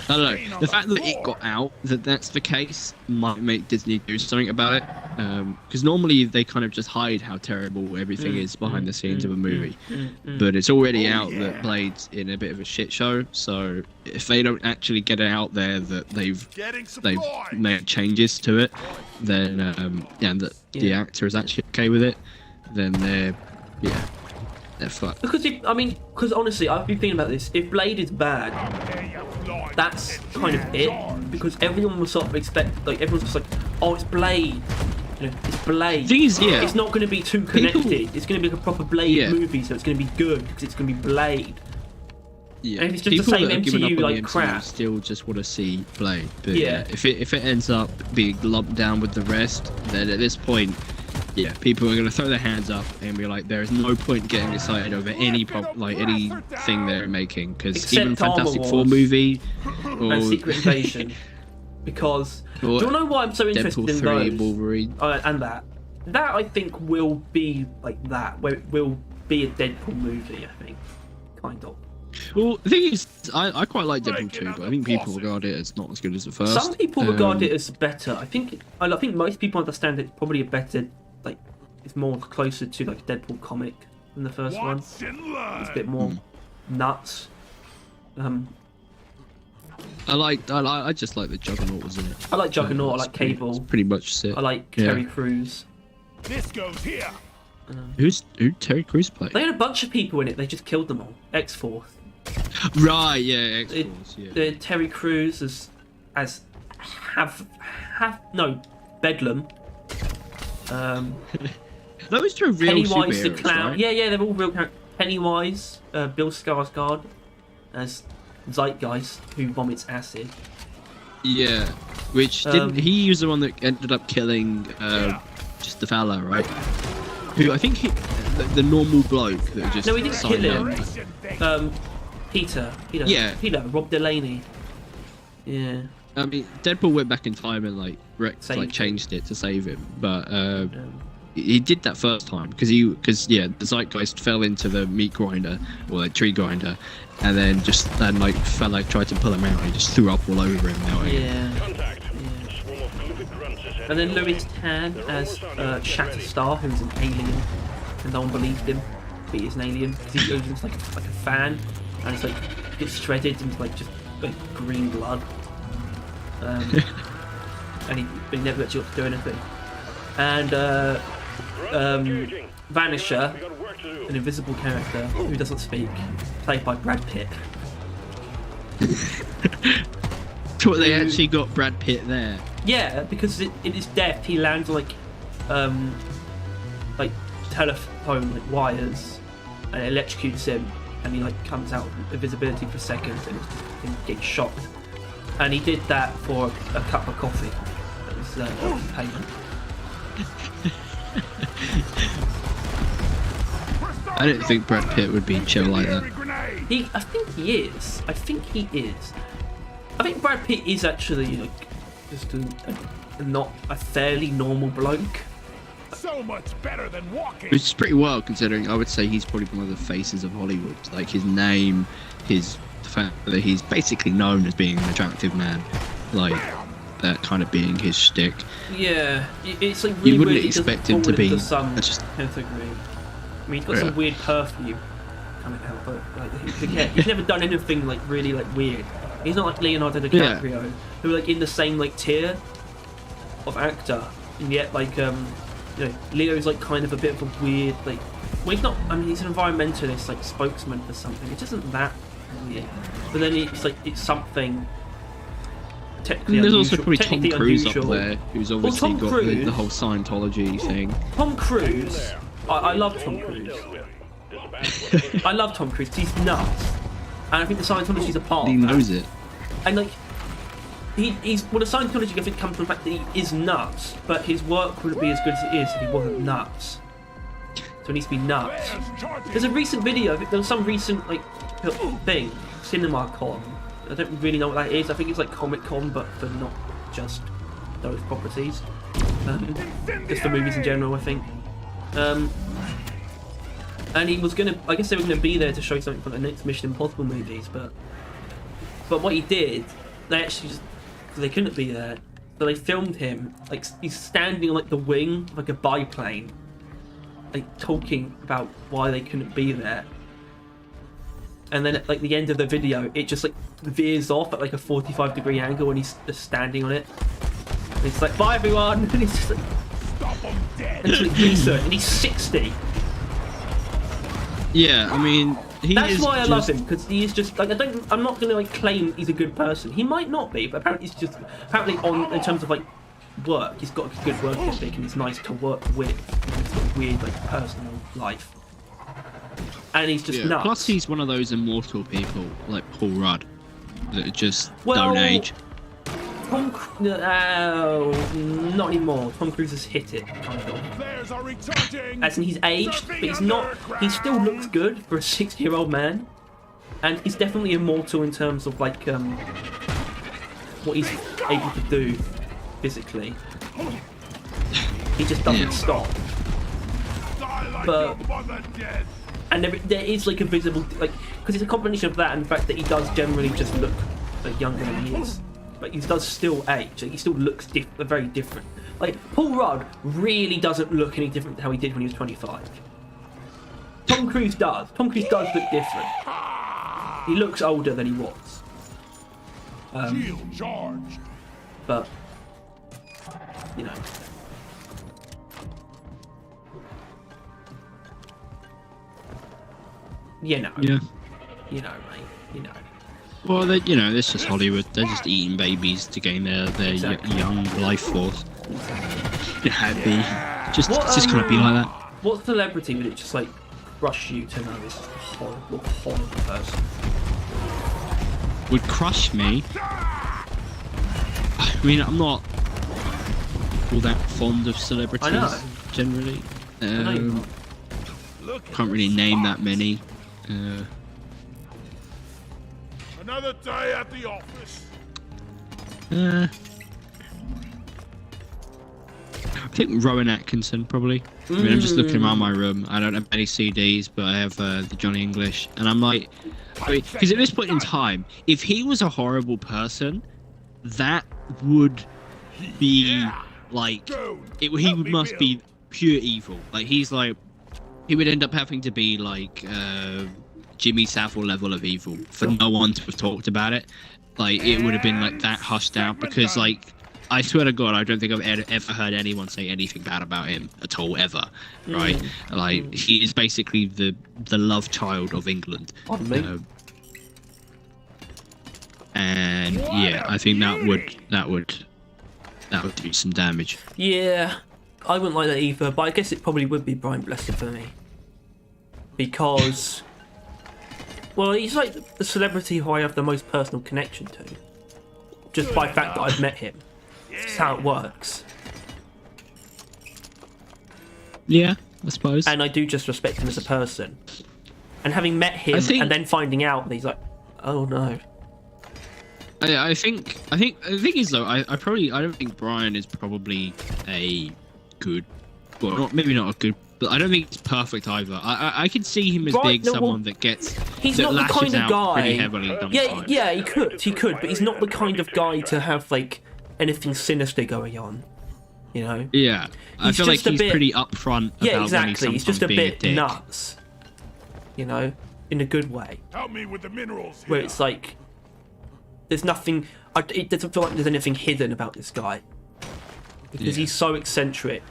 I don't know. The fact that it got out that that's the case might make Disney do something about it. Because normally they kind of just hide how terrible everything is behind the scenes of a movie. But it's already out that Blade's in a bit of a shit show. So if they don't actually get it out there that they've made changes to it, then and that the actor is actually okay with it, then they're fucked. Because honestly, I've been thinking about this. If Blade is bad, that's kind of it. Because everyone will sort of expect, like, everyone's just like, oh, it's Blade. It's Blade. It's not going to be too connected. It's going to be like a proper Blade movie, so it's going to be good because it's going to be Blade. Yeah. And if it's just the same MCU like crap, still just want to see Blade. But if it ends up being lumped down with the rest, then at this point, people are going to throw their hands up and be like, there is no point getting excited over anything they're making, because even Fantastic Four movie and Secret Invasion, because do you know why I'm so interested Deadpool in 3, those? Wolverine, and that I think will be like that, where it will be a Deadpool movie. I think, kind of. Well, the thing is, I quite like Deadpool 2, but I think people regard it as not as good as the first. Some people regard it as better. I think most people understand it's probably a better, like, it's more closer to like a Deadpool comic than the first one. Watch and learn. It's a bit more nuts. I just like the Juggernaut was in it. I like Juggernaut. I like It's Cable. pretty much it. I like Yeah. Terry Crews. This goes here. Who Terry Crews play? They had a bunch of people in it. They just killed them all. X-Force. Right, yeah, X-Force, yeah. Terry Crews no Bedlam. Those two are real Pennywise the superheroes, Clown. right? Yeah, they're all real characters. Pennywise, Bill Skarsgård as Zeitgeist, who vomits acid. Yeah, which didn't he was the one that ended up killing just the fella, right? Who I think the normal bloke that just No, he didn't kill signed him. up. Peter. Yeah. Peter. Rob Delaney. Yeah. I mean, Deadpool went back in time and Saved him. changed it to save him, but he did that first time because the Zeitgeist fell into the meat grinder or the tree grinder, and then fella tried to pull him out and he just threw up all over him. Yeah. Contact. Swarm of glyphic grunts is And then heading Louis Tan as Shatterstar, who's an alien, and no one believed him, but he's an alien because he goes into like a fan, and it's gets shredded into just green blood. And he never lets you up to do anything. And Vanisher, We got work to do. an invisible character who doesn't speak, played by Brad Pitt. So they actually got Brad Pitt there. Yeah, because in his death he lands telephone wires and it electrocutes him, and he comes out of invisibility for a second and gets shocked. And he did that for a cup of coffee. That was payment. I don't think Brad Pitt would be chill like that. Grenade. I think he is. I think Brad Pitt is actually just not a fairly normal bloke. So much better than walking. Which is pretty wild considering I would say he's probably one of the faces of Hollywood. Like his name, the fact that he's basically known as being an attractive man, that kind of being his shtick. Yeah, it's really You wouldn't weird. He doesn't expect him to fall be into some just- category. I mean, he's got some weird perfume coming out, but he's never done anything really weird. He's not like Leonardo DiCaprio, who are in the same tier of actor, and yet Leo's kind of a bit of a weird well, he's not. I mean, he's an environmentalist, spokesman for something. It isn't that weird, but then it's something. Technically There's unusual, also probably Tom technically Cruise unusual. up there, who's obviously Tom got Cruise- the whole Scientology thing. Tom Cruise, I love Tom Cruise. I love Tom Cruise 'cause he's nuts, and I think the Scientology's a part He of that. knows it. And the Scientology I think comes from the fact that he is nuts, but his work wouldn't be as good as it is if he wasn't nuts. So he needs to be nuts. There's a recent video. There was some recent thing, CinemaCon. I don't really know what that is. I think it's Comic Con, but for not just those properties, just for movies in general. I think. And he was gonna. I guess they were gonna be there to show something from the next Mission Impossible movies, but what he did, they actually just they couldn't be there, so they filmed him he's standing on the wing of a biplane, talking about why they couldn't be there. And then at the end of the video, it just veers off at a 45-degree angle, and he's just standing on it. And he's "Bye everyone," and he's just Stop him dead. and it's research, and he's 60. Yeah, I mean, That's why I love him, because he is just I'm not going to claim he's a good person. He might not be, but apparently in terms of work, he's got a good work ethic, and he's nice to work with. He's got a weird personal life, and he's just nuts. Plus, he's one of those immortal people like Paul Rudd that just don't age. Not anymore. Tom Cruise has hit it, kind of. Flares are recharging. As in he's aged, but he's not. He still looks good for a 60-year-old man, and he's definitely immortal in terms of what he's able to do physically. He just doesn't stop. Die like but- your mother dead. And there is like a visible, like, because it's a combination of that and the fact that he does generally just look like younger than he is. Like, he does still age. Like, he still looks very different. Like, Paul Rudd really doesn't look any different to how he did when he was 25. Tom Cruise does. Tom Cruise does look different. He looks older than he was. Shield charged. But, you know. You know. Yeah. You know, mate. You know. Well, you know, this is Hollywood. They're just eating babies to gain their Exactly. young life force. Happy. Just gonna be like that. What celebrity would it just like rush you to know this is a horrible, horrible person? Would crush me. I mean, I'm not all that fond of celebrities. I know. Generally. I know you're not. Can't really name that many. Another day at the office. I think Rowan Atkinson probably. I mean, I'm just looking around my room. I don't have any CDs, but I have the Johnny English, and I'm like, because at this point in time, if he was a horrible person, that would be like he must be pure evil. Like he would end up having to be like Jimmy Savile level of evil for no one to have talked about it. Like it would have been like that hushed out because like I swear to God I don't think I've ever heard anyone say anything bad about him at all ever. Right? Like he is basically the love child of England. And yeah, I think that would do some damage. Yeah, I wouldn't like that either, but I guess it probably would be Brian Blessed for me. Because, well, he's like the celebrity who I have the most personal connection to. Just by the fact that I've met him. That's how it works. Yeah, I suppose. And I do just respect him as a person. And having met him and then finding out that he's like, oh no. I think the thing is though, I don't think Brian is probably a good, well, maybe not a good, but I don't think it's perfect either. I can see him as being someone that he's that not the kind of guy. pretty heavily. Yeah, he could, but he's not the kind of guy to have like anything sinister going on. You know? Yeah, I feel like he's pretty upfront. Yeah, about exactly. When He's just a being bit dick. nuts. You know, in a good way. Help me with the minerals here. Where it's like, there's nothing. It doesn't feel like there's anything hidden about this guy because he's so eccentric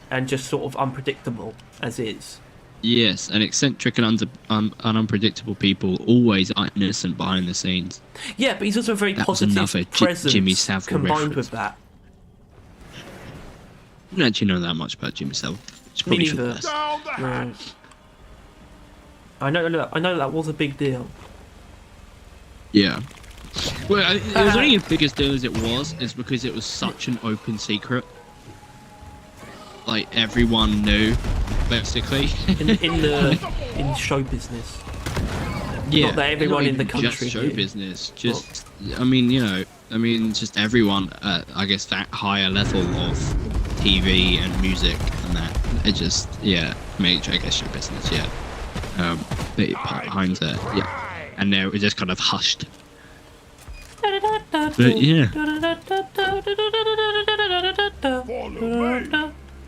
and just sort of unpredictable as is. Yes, and eccentric and unpredictable people always are innocent behind the scenes. Yeah, but he's also a very That was positive another presence Jimmy Savile combined reference. with that. I don't actually know that much about Jimmy Savile. It's Me probably for the neither. best. Down the hatch. Right. I know that was a big deal. Yeah. Well, it was only as big a deal as it was, is because it was such an open secret. Like everyone knew, basically. in show business. Yeah. Not that everyone not in the even country just show knew. business. Just, I mean, just everyone at, I guess, that higher level of TV and music and that. It just, yeah, I guess show business, yeah. Behind there, yeah. And they were just kind of hushed. But yeah.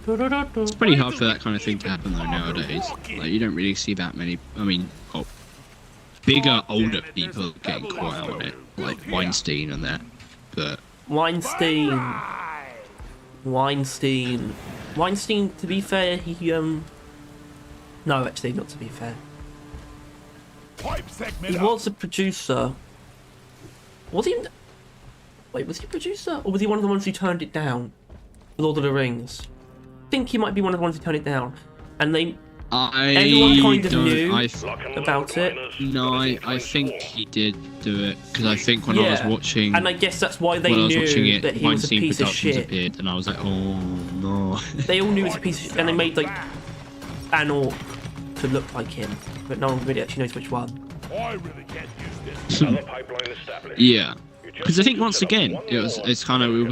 It's pretty hard for that kind of thing to happen though nowadays. Like you don't really see that many. I mean, bigger, older people getting caught out on it, like Weinstein and that. But Weinstein. To be fair, he No, actually, not to be fair. Pipe segment He up. was a producer. Was he? Wait, was he a producer, or was he one of the ones who turned it down? Lord of the Rings. I think he might be one of the ones who turned it down, and everyone kind of knew about it. No, I think he did do it because I think when I was watching, and I guess that's why they when I was watching knew it, that he was a Weinstein piece of Productions shit. appeared, and I was like, oh no. They all knew he was a piece of shit, and they made like an orc to look like him, but no one really actually knows which one. I really can't use this. Another pipeline established. Yeah. You Because I think once again, it was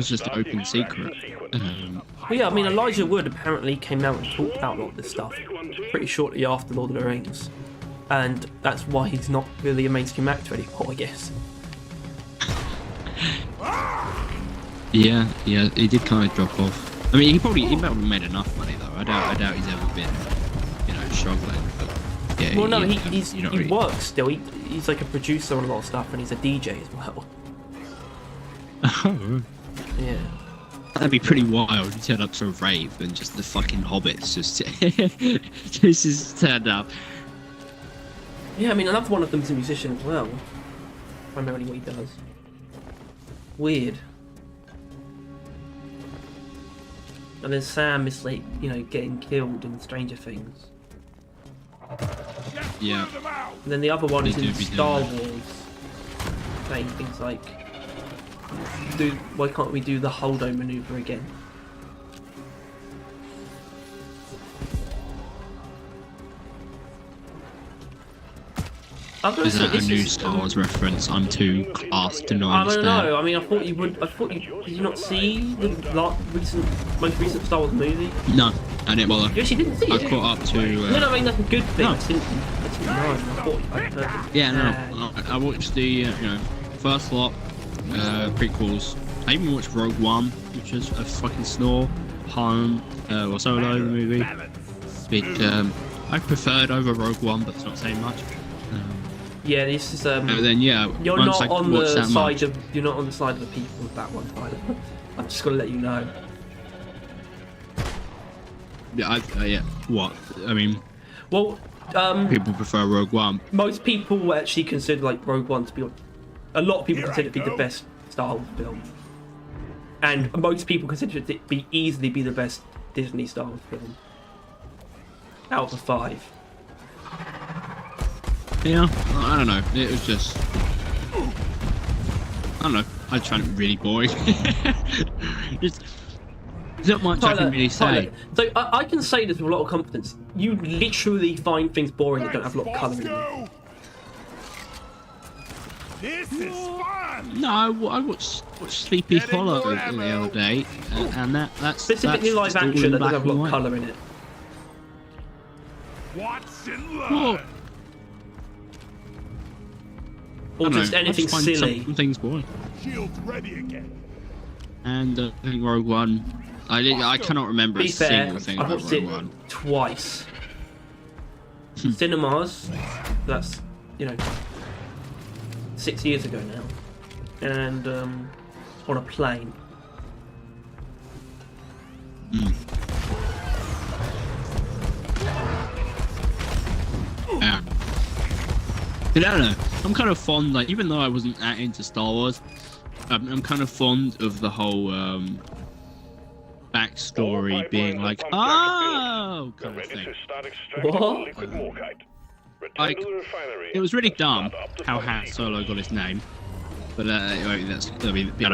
just an open secret. Well, yeah, I mean, Elijah Wood apparently came out and talked about a lot of this stuff pretty shortly after Lord of the Rings. And that's why he's not really a mainstream actor anymore, I guess. Yeah, he did kind of drop off. I mean, he probably have made enough money though. I doubt he's ever been, struggling. But yeah. Well, no, he works still. He's like a producer on a lot of stuff, and he's a DJ as well. Oh. Yeah. That'd be pretty wild. You turn up to a rave and just the fucking hobbits just turned up. Yeah, I mean, another one of them's a musician as well. Primarily what he does. Weird. And then Sam is like, getting killed in Stranger Things. Yeah. And then the other one is They in do be Star doing Wars, saying things like, why can't we do the Holdo maneuver again? Is that a new Star Wars reference? I'm too classed to know. I don't know. I mean, I thought you would. Did you not see the most recent Star Wars movie? No, I didn't bother. You actually didn't see it. I caught up to. No, I mean that's a good thing. No. I didn't know. I thought I'd heard it. Yeah, no. I watched the first lot, prequels. I even watched Rogue One, which is a fucking snore. Han, or Solo, the movie. But I preferred over Rogue One, but it's not saying much. Yeah, this is. And then You're not on the side of. You're not on the side of the people with that one, Tyler. I'm just gonna let you know. Yeah, yeah. What? I mean. Well, people prefer Rogue One. Most people actually consider like Rogue One to be. A lot of people consider it to be the best Star Wars film, and most people consider it to be easily be the best Disney Star Wars film out of the 5. Yeah, I don't know. It was just. I don't know. I just found it really boring. There's not much I can really say. So I can say this with a lot of confidence. You literally find things boring that don't have a lot of colour in them. This is fun! No, I watched Sleepy Hollow the other day, and that's specifically that's live action that doesn't have a lot of white. colour in it. Watch and learn. Well, Or I don't just know, anything I just find silly. Some things boring. Shields ready again. And I think Rogue One. I cannot remember Be a fair, single thing I've about watched Rogue it One. twice. Cinemas. That's 6 years ago now, and on a plane. Yeah. I don't know. I'm kind of fond, like, even though I wasn't that into Star Wars, I'm kind of fond of the whole backstory being like, oh, kind of thing. What? Like, it was really dumb how Han Solo got his name, but I know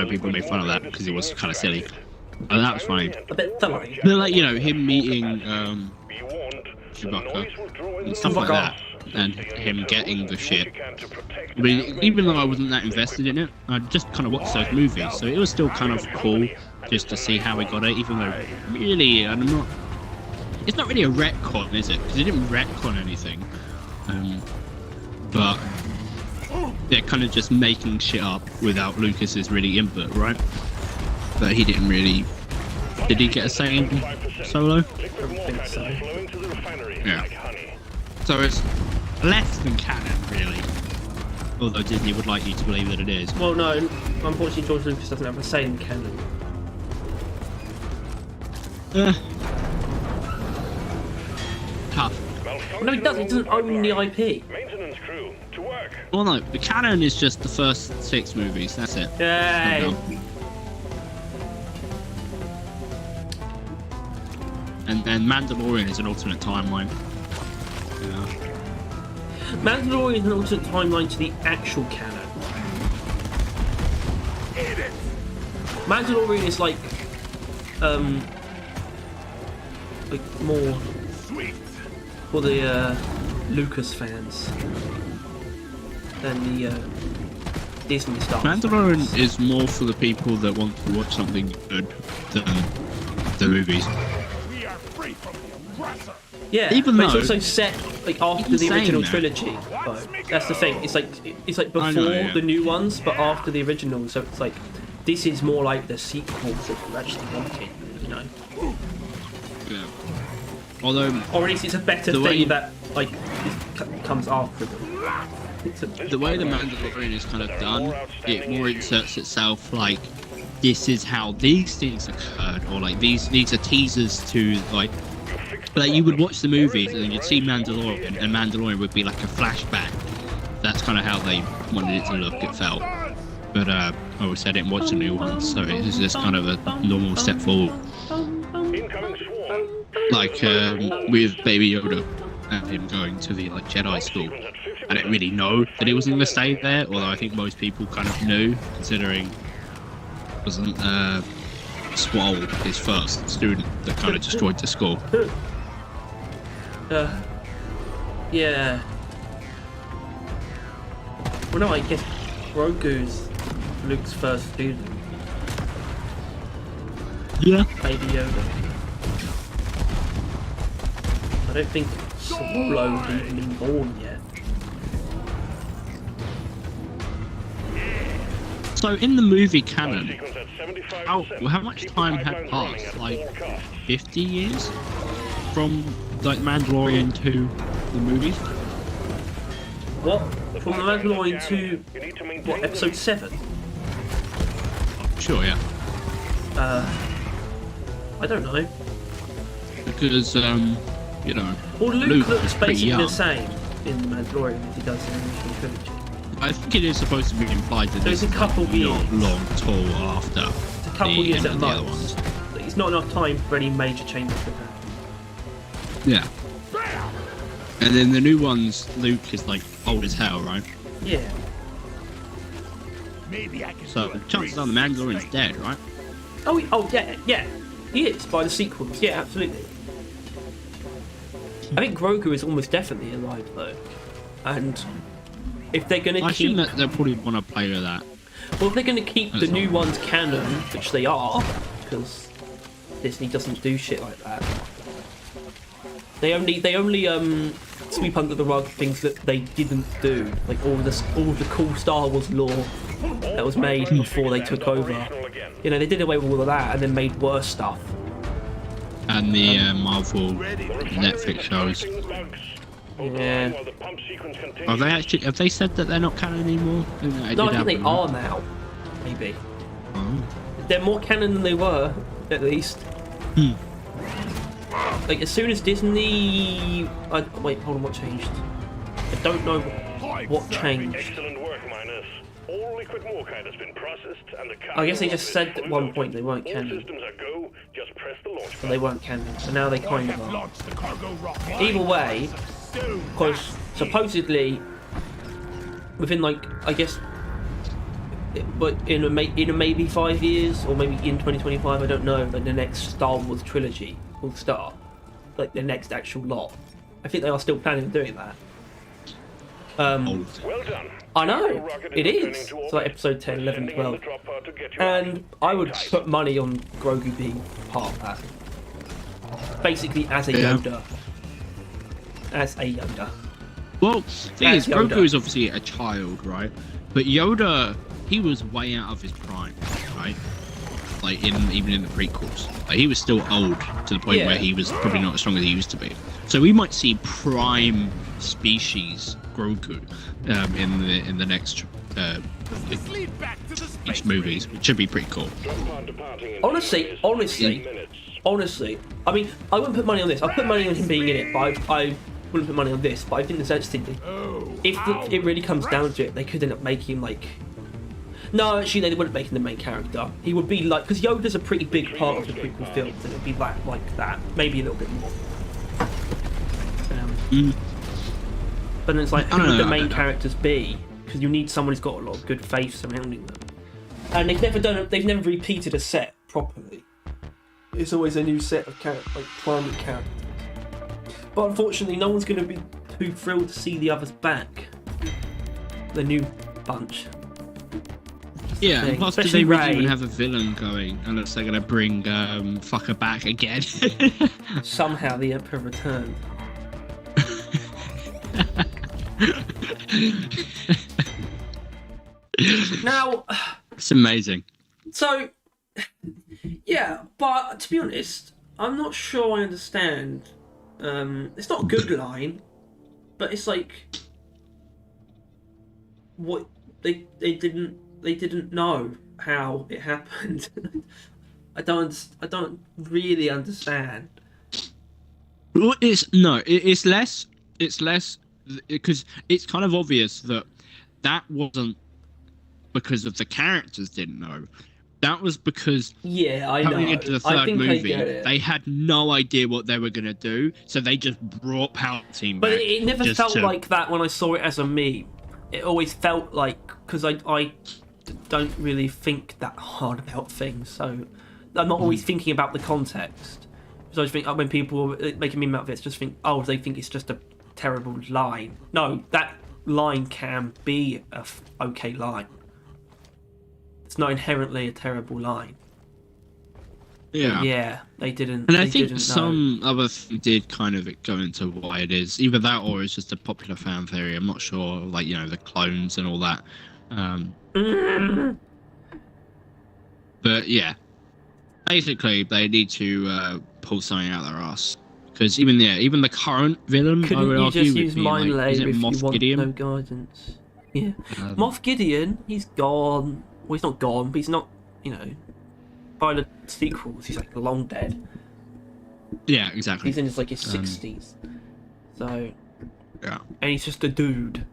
people made fun of that because it was kind of silly. And that was funny. A bit silly. But like, him meeting Chewbacca and stuff like that, and him getting the ship. I mean, even though I wasn't that invested in it, I just kind of watched those movies, so it was still kind of cool just to see how he got it. Even though, really, it's not really a retcon, is it? Because it didn't retcon anything. But they're kind of just making shit up without Lucas's really input, right? But he didn't really. Did he get a say in Solo? I think so. Yeah. So it's less than canon, really. Although Disney would like you to believe that it is. Well, no, unfortunately, George Lucas doesn't have a say in canon. Tough. No, he doesn't. He doesn't own the IP. Maintenance crew to work. Well, no, the canon is just the first 6 movies. That's it. Yay! No. And then Mandalorian is an alternate timeline. Yeah. Mandalorian is an alternate timeline to the actual canon. Mandalorian is like more Sweet. for the Lucas fans than the Disney stuff. Mandalorian is more for the people that want to watch something good than the movies. We are free from the oppressor. Yeah, Even but it's though- also set like after even the original saying that- trilogy. Though. That's the thing. It's like before I know, yeah. the new ones, but after the original. So it's like this is more like the sequels that you're actually wanting, you know. Yeah. Although Or at least it's a better The way- thing that like comes after them. It's a, the way the Mandalorian is kind of done, it more inserts itself like this is how these things occurred, or like these are teasers to like you would watch the movies and then you'd see Mandalorian, and Mandalorian would be like a flashback. That's kind of how they wanted it to look. It felt, but I always said I didn't watch the new ones, so it was just kind of a normal step forward. Incoming swarm. Like with Baby Yoda and him going to the like Jedi school. I didn't really know that he wasn't going to stay there, although I think most people kind of knew, considering wasn't Swole his first student that kind of destroyed the school. yeah. Well, no, I guess Grogu's Luke's first student, Yeah. Baby Yoda. I don't think Solo's even been born yet. So in the movie canon, Sequence at 75%. how much time had passed? Like 50 years from like Mandalorian to the movies? What? From the Mandalorian to what? Episode 7? Sure, yeah. I don't know. Because you know, Well, Luke Luke looks was pretty basically young. the same in the Mandalorian as he does in the original trilogy. I think it is supposed to be implied that There's this a couple is like, not years. long tall after It's a couple the years end at of the other most. ones. Like, it's not enough time for any major changes to happen. Yeah. And then the new ones, Luke is like old as hell, right? Yeah. Maybe I can So do a chances are the Mandalorian's dead, right? Oh yeah. He is by the sequels. Yeah, absolutely. I think Grogu is almost definitely alive though, and if they're going I to assume keep, that they'll probably want to play with that. well, if they're going to keep the That's new not- ones canon, which they are, because Disney doesn't do shit like that. They only sweep under the rug things that they didn't do, like all the cool Star Wars lore that was made before they took over. You know, they did away with all of that and then made worse stuff. And the Marvel Netflix shows. Yeah. Are they actually? Have they said that they're not canon anymore? No, I think they are now. Maybe Oh. they're more canon than they were, at least. Like as soon as Disney, wait, hold on, what changed? I don't know what changed. Excellent work, Minus. All liquid Morkite has been processed, and the I guess they just said at one point they weren't all canon, systems are go. Just press the launch but button. they weren't canon. So now they kind of are. launch the cargo rocket. Either way, because supposedly within like I guess, but in a maybe 5 years or maybe in 2025, I don't know. Like the next Star Wars trilogy will start, like the next actual lot. I think they are still planning on doing that. Old. Well done. I know Rocket it returning is. to So like orbit. episode 10, 11, Sending in 12, the drop pod to get you out. and I would put money on Grogu being part of that. Basically, as a Yeah. Yoda. As a Yoda. Well, thing That's is, Grogu Yoda. is obviously a child, right? But Yoda, he was way out of his prime, right? Like even in the prequels, like, he was still old to the point Yeah. where he was probably not as strong as he used to be. So we might see prime species Grogu in the next Let's lead back to the space each movies, which should be pretty cool. Drop pod departing in Honestly, 10 minutes. I mean, I wouldn't put money on this. I'd put money on him being in it, but I wouldn't put money on this. But I think essentially, if it really comes down to it, they could end up making him like. No, actually, they wouldn't make him the main character. He would be like, because Yoda's a pretty big part of the prequel films, and it'd be like that, maybe a little bit more. But then it's like, who I don't would the know, main characters be? Because you need someone who's got a lot of good faith surrounding them. And they've never repeated a set properly. It's always a new set of primary characters. But unfortunately, no one's going to be too thrilled to see the others back. The new bunch. Yeah, thing. and plus, do Especially they really Ray. even have a villain going unless they're gonna bring fucker back again? Somehow the Emperor returned. Now, It's amazing. so yeah, but to be honest, I'm not sure I understand. It's not a good line, but it's like what they didn't know how it happened. I don't really understand. Well, it's less because it's kind of obvious that wasn't because of the characters didn't know. That was because Yeah, I know. coming into the I third think I movie, get it. they had no idea what they were gonna do, so they just brought Palpatine But back. it never just felt to- like that when I saw it as a meme. It always felt like, because I don't really think that hard about things, so I'm not always thinking about the context. So I just think when people make a meme out of it, just think, oh, they think it's just a terrible line. No, that line can be a okay line. It's not inherently a terrible line. Yeah. Yeah, they didn't. And I they think didn't some other thing did kind of go into why it is. Either that or it's just a popular fan theory. I'm not sure. Like, the clones and all that. But yeah. Basically, they need to pull something out their ass. Because even the current villain, I Couldn't would you argue, just would use be Mind like, is Layer it if you Moff want Gideon? no guidance? Yeah. Um, Moff Gideon, he's gone. Well, he's not gone, but he's not, by the sequels, he's like long dead. Yeah, exactly. He's in his 60s. So, Yeah. and he's just a dude.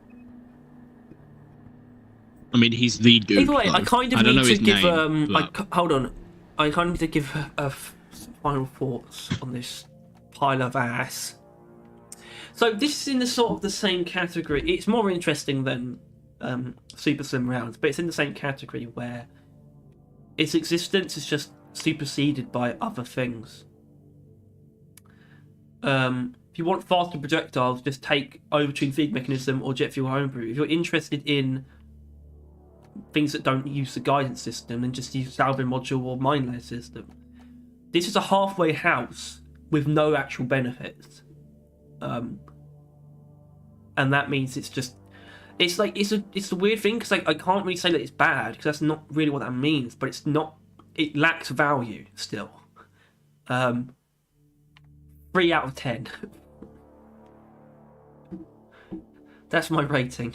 I mean, he's the dude. Either way, though. I kind of I don't need know to his give name, but- hold on. I kind of need to give final thoughts on this pile of ass. So this is in the sort of the same category. It's more interesting than Super Slim Rounds, but it's in the same category where its existence is just superseded by other things. If you want faster projectiles, just take overtuned feed mechanism or jet fuel homebrew. If you're interested in things that don't use the guidance system, then just use salvin module or mind layer system. This is a halfway house with no actual benefits. And that means it's a weird thing because I can't really say that it's bad because that's not really what that means, but it lacks value still. 3 out of 10. That's my rating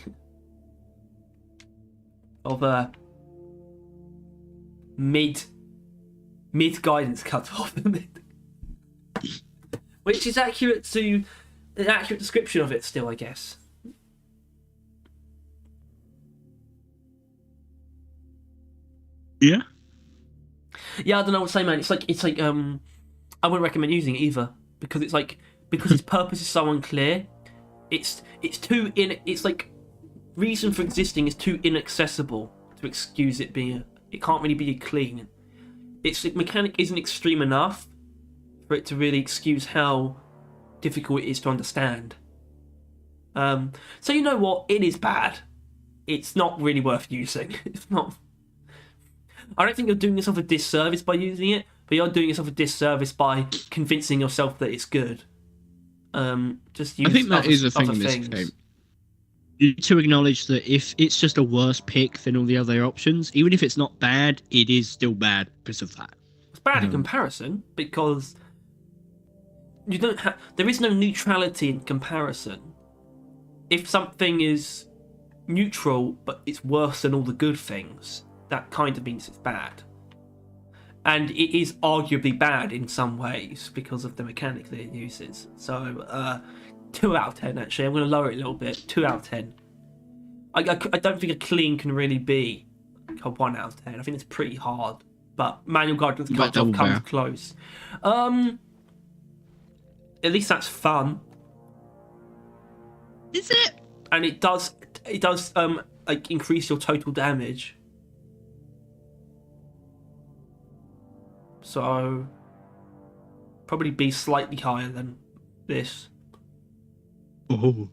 of mid guidance cutoff, which is accurate to an accurate description of it still, I guess. Yeah. Yeah, I don't know what to say, man. It's like I wouldn't recommend using it either because because its purpose is so unclear. It's like reason for existing is too inaccessible to excuse it being. It can't really be clean. Its mechanic isn't extreme enough for it to really excuse how difficult it is to understand. So you know what? It is bad. It's not really worth using. It's not. I don't think you're doing yourself a disservice by using it, but you're doing yourself a disservice by convincing yourself that it's good. Just use I think that is a thing other in this things. game. You need to acknowledge that if it's just a worse pick than all the other options, even if it's not bad, it is still bad because of that. It's bad in comparison because there is no neutrality in comparison. If something is neutral but it's worse than all the good things, that kind of means it's bad. And it is arguably bad in some ways because of the mechanic that it uses. So, 2 out of 10 actually. I'm going to lower it a little bit. 2 out of 10. I don't think a clean can really be a 1 out of 10. I think it's pretty hard. But manual guidance But cutoff comes bear. close. At least that's fun. Is it? And it does increase your total damage. So probably be slightly higher than this. Oh.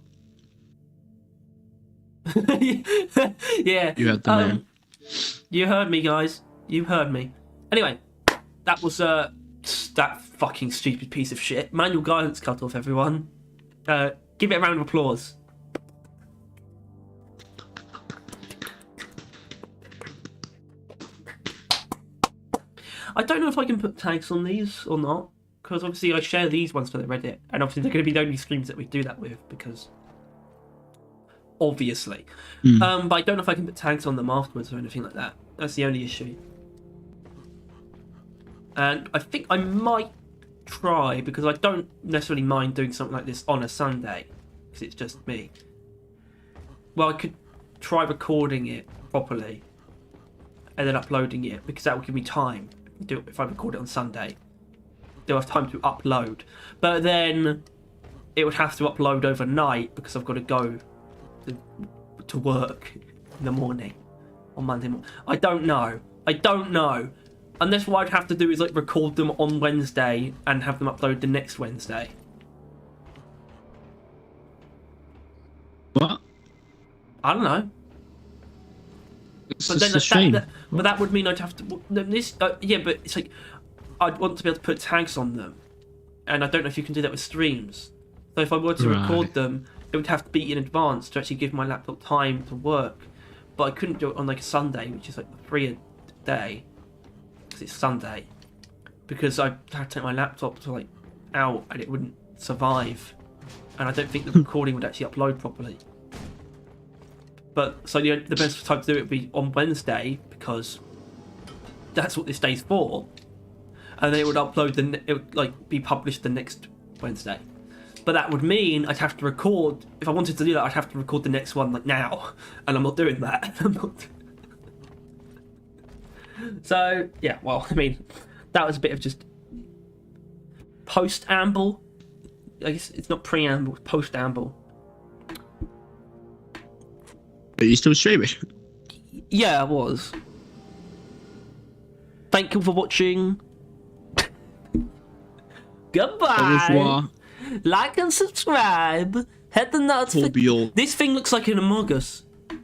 Yeah. You had the name. You heard me, guys. You heard me. Anyway, that was that fucking stupid piece of shit. Manual guidance cut off, everyone. Give it a round of applause. I don't know if I can put tags on these or not, because obviously I share these ones for the Reddit, and obviously they're going to be the only streams that we do that with, because obviously. But I don't know if I can put tags on them afterwards or anything like that. That's the only issue. And I think I might try, because I don't necessarily mind doing something like this on a Sunday, because it's just me. Well, I could try recording it properly and then uploading it, because that will give me time. If I record it on Sunday, they'll have time to upload. But then it would have to upload overnight, because I've got to go to work in the morning on Monday morning. I don't know. Unless what I'd have to do is like record them on Wednesday and have them upload the next Wednesday. What? I don't know. It's But just then a shame. but that would mean I'd have to. Yeah, but it's like I'd want to be able to put tags on them, and I don't know if you can do that with streams. So if I were to record them, it would have to be in advance to actually give my laptop time to work. But I couldn't do it on like a Sunday, which is like a freer day, because it's Sunday. Because I had to take my laptop to like out, and it wouldn't survive, and I don't think the recording would actually upload properly. But so the best time to do it would be on Wednesday, because that's what this day's for, and then it would upload it would like be published the next Wednesday. But that would mean I'd have to record. If I wanted to do that, I'd have to record the next one like now, and I'm not doing that. I'm not. So yeah, well, I mean, that was a bit of just post-amble. I guess it's not preamble, it's post-amble. But you still streaming? Yeah, I was. Thank you for watching. Goodbye. Au revoir. Like and subscribe. Hit the notification. This thing looks like an Among Us.